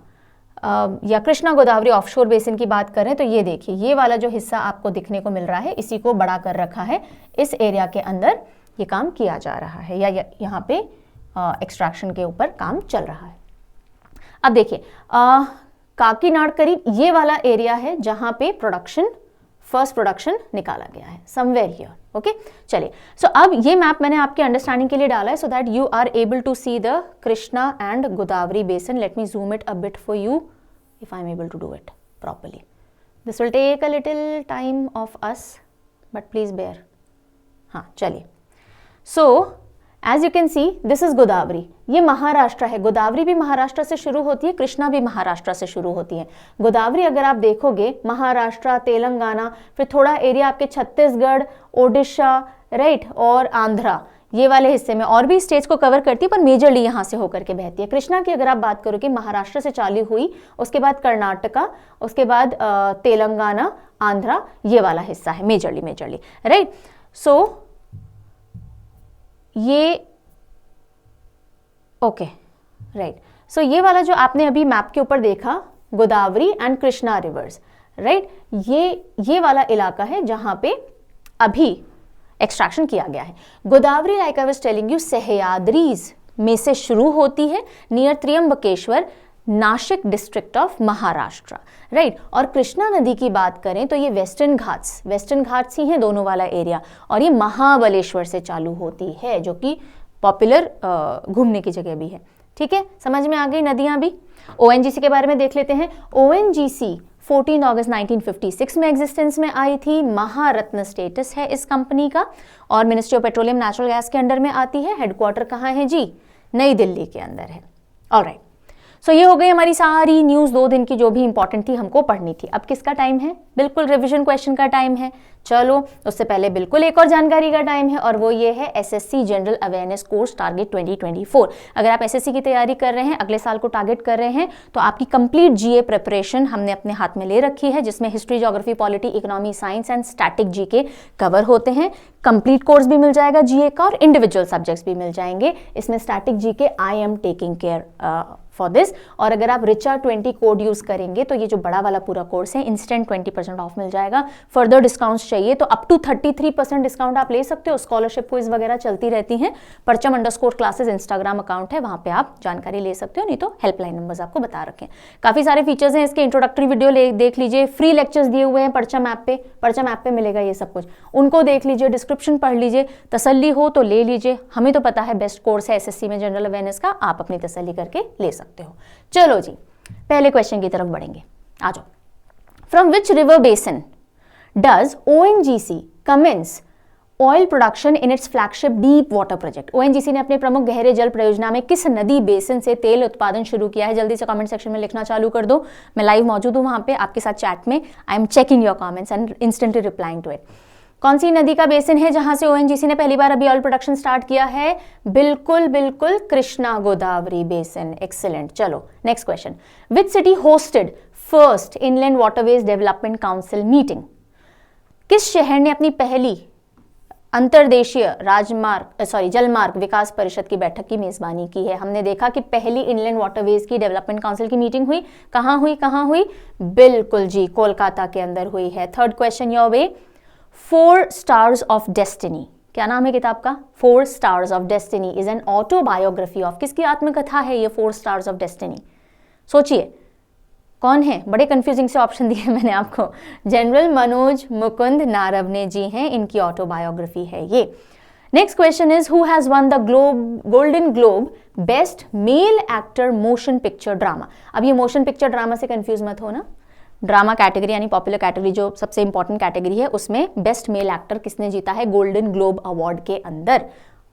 या कृष्णा गोदावरी ऑफशोर बेसिन की बात करें तो ये देखिए, ये वाला जो हिस्सा आपको दिखने को मिल रहा है इसी को बड़ा कर रखा है। इस एरिया के अंदर ये काम किया जा रहा है, या यहाँ पे एक्सट्रैक्शन के ऊपर काम चल रहा है। अब देखिए, काकीनाड करीब ये वाला एरिया है जहाँ पे फर्स्ट प्रोडक्शन निकाला गया है, समवेयर हियर, ओके। चलिए, सो अब ये मैप मैंने आपके अंडरस्टैंडिंग के लिए डाला है so that you are able to see the Krishna and Godavari basin. Let me zoom it a bit for you if I am able to do it properly. This will take a little time of us, but please bear. हाँ, चलिए, so as you can see this is Godavari. ये महाराष्ट्र है, गोदावरी भी महाराष्ट्र से शुरू होती है, कृष्णा भी महाराष्ट्र से शुरू होती है। गोदावरी अगर आप देखोगे महाराष्ट्र, तेलंगाना, फिर थोड़ा एरिया आपके छत्तीसगढ़, ओडिशा, राइट, और आंध्रा, ये वाले हिस्से में और भी स्टेट्स को कवर करती है, पर मेजरली यहाँ से होकर के बहती है। कृष्णा की अगर आप बात करोगे महाराष्ट्र से चालू हुई, उसके बाद कर्नाटका, उसके बाद तेलंगाना, आंध्रा, ये वाला हिस्सा है मेजरली, राइट। सो ये ओके, राइट। सो ये वाला जो आपने अभी मैप के ऊपर देखा, Godavari and Krishna reverse, right, ये वाला इलाका है जहां पे अभी एक्सट्रैक्शन किया गया है। Godavari, like I was telling you, Sahyadris में से शुरू होती है near Trimbakeshwar, Nashik district of Maharashtra, right. और कृष्णा नदी की बात करें तो ये वेस्टर्न घाट्स ही हैं दोनों वाला एरिया, और ये महाबलेश्वर से चालू होती है जो कि पॉपुलर घूमने की जगह भी है, ठीक है। समझ में आ गई नदियां भी। ONGC के बारे में देख लेते हैं। ONGC 14 अगस्त 1956 में एग्जिस्टेंस में आई थी। महारत्न स्टेटस है इस कंपनी का और ministry of petroleum natural gas के अंडर में आती है। हेडक्वार्टर कहाँ है जी? नई दिल्ली के अंदर है। ऑलराइट, सो ये हो गई हमारी सारी न्यूज़ 2 दिन की जो भी इंपॉर्टेंट थी हमको पढ़नी थी। अब किसका टाइम है? बिल्कुल रिवीजन क्वेश्चन का टाइम है। चलो उससे पहले बिल्कुल एक और जानकारी का टाइम है और वो ये है SSC general awareness course target 2024। अगर आप एसएससी की तैयारी कर रहे हैं, अगले साल को टारगेट कर रहे हैं, तो आपकी कंप्लीट जीए प्रिपरेशन हमने अपने हाथ में ले रखी है, जिसमें history, geography, polity, economy, science and static GK cover होते हैं। कंप्लीट कोर्स भी मिल जाएगा जीए का और इंडिविजुअल सब्जेक्ट्स भी मिल जाएंगे। इसमें static GK I am taking care for this. और अगर आप रिचा 20 कोड यूज करेंगे तो ये जो बड़ा वाला पूरा कोर्स है इंस्टेंट 20% ऑफ मिल जाएगा। फर्दर डिस्काउंट्स चाहिए तो अप टू 33% डिस्काउंट आप ले सकते हो। स्कॉलरशिप क्विज वगैरह चलती रहती हैं। परचम_क्लासेस इंस्टाग्राम अकाउंट है, वहां पे आप जानकारी ले सकते हो, नहीं तो हेल्पलाइन नंबर्स आपको बता रखे हैं। काफी सारे फीचर्स हैं इसके। इंट्रोडक्टरी वीडियो देख लीजिए, फ्री लेक्चर्स दिए हुए हैं परचम ऐप पे। परचम ऐप पे मिलेगा ये सब कुछ, उनको देख लीजिए, डिस्क्रिप्शन पढ़ लीजिए, तसल्ली हो तो ले लीजिए। हमें तो पता है बेस्ट कोर्स है एसएससी में जनरल अवेयरनेस का, आप अपनी तसल्ली करके ले सकते हो। चलो जी, पहले क्वेश्चन की तरफ बढ़ेंगे। आ जाओ। From which river basin does ONGC commence oil production in its flagship deep water project? ONGC ने अपने प्रमुख गहरे जल परियोजना में किस नदी बेसिन से तेल उत्पादन शुरू किया है? जल्दी से कमेंट सेक्शन में लिखना चालू कर दो। मैं लाइव मौजूद हूं वहां पे आपके साथ चैट में। I am checking your comments and instantly replying to it. कौन सी नदी का बेसिन है जहां से ओएनजीसी ने पहली बार अभी ऑयल प्रोडक्शन स्टार्ट किया है? बिल्कुल बिल्कुल, कृष्णा गोदावरी बेसिन। एक्सीलेंट। चलो next question. Which city hosted first inland waterways development council meeting? किस शहर ने अपनी पहली अंतर्देशीय जलमार्ग विकास परिषद की बैठक की मेजबानी की है? हमने देखा कि पहली इनलैंड वाटरवेज की डेवलपमेंट काउंसिल की मीटिंग हुई। कहां हुई? बिल्कुल जी, कोलकाता के अंदर हुई है। Third question your way. 4 Stars of Destiny, क्या नाम है किताब का? 4 Stars of Destiny is an autobiography of, किसकी आत्मकथा है ये 4 Stars of Destiny? सोचिए कौन है? बड़े कंफ्यूजिंग से ऑप्शन दिए मैंने आपको। जनरल मनोज मुकुंद नारवने जी हैं, इनकी ऑटोबायोग्राफी है ये। Next question is who has one the golden globe best male actor motion picture drama? अब ये मोशन पिक्चर ड्रामा से कंफ्यूज मत हो ना। ड्रामा कैटेगरी यानी पॉपुलर कैटेगरी जो सबसे इंपॉर्टेंट कैटेगरी है, उसमें बेस्ट मेल एक्टर किसने जीता है गोल्डन ग्लोब अवार्ड के अंदर?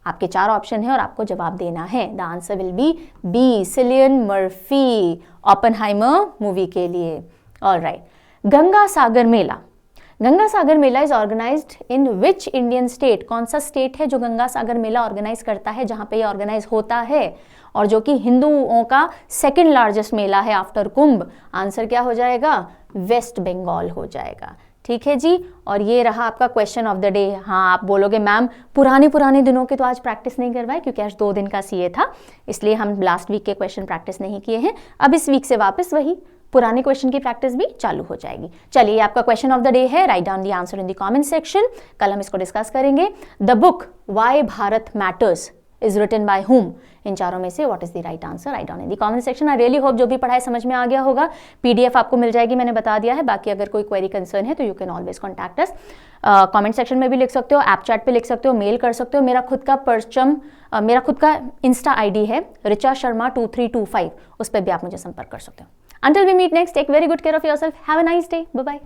आपके 4 ऑप्शन है और आपको जवाब देना है। The answer will be B, Cillian Murphy, Oppenheimer movie के लिए। Alright. Ganga Sagar Mela, Ganga Sagar Mela is organised in which Indian state? कौन सा स्टेट है जो गंगा सागर मेला ऑर्गेनाइज करता है, जहां पे ये ऑर्गेनाइज होता है और जो कि हिंदुओं का सेकंड लार्जेस्ट मेला है आफ्टर कुंभ? आंसर क्या हो जाएगा? वेस्ट बंगाल हो जाएगा। ठीक है जी। और ये रहा आपका क्वेश्चन ऑफ द डे। हाँ, आप बोलोगे मैम पुराने दिनों के तो आज प्रैक्टिस नहीं करवाए, क्योंकि आज 2 दिन का सीए था, इसलिए हम लास्ट वीक के क्वेश्चन प्रैक्टिस नहीं किए हैं। अब इस वीक से वापस वही पुराने क्वेश्चन की प्रैक्टिस भी चालू हो जाएगी। चलिए, ये आपका क्वेश्चन ऑफ द डे है। Write down the answer in the comment section. कल हम इसको डिस्कस करेंगे। The book why Bharat matters is written by whom? इन चारों में से what is the right answer? Write down in the comment section. I really hope जो भी पढ़ाई समझ में आ गया होगा। पीडीएफ आपको मिल जाएगी, मैंने बता दिया है। बाकी अगर कोई क्वेरी कंसर्न है तो you can always contact us. Comment section में भी लिख सकते हो, ऐप चैट पे लिख सकते हो, मेल कर सकते हो। मेरा खुद का इंस्टा आईडी है रिचा शर्मा 2325, उस पर भी आप मुझे संपर्क कर सकते हो। Until we meet next, take very good care of yourself. Have a nice day. Bye bye.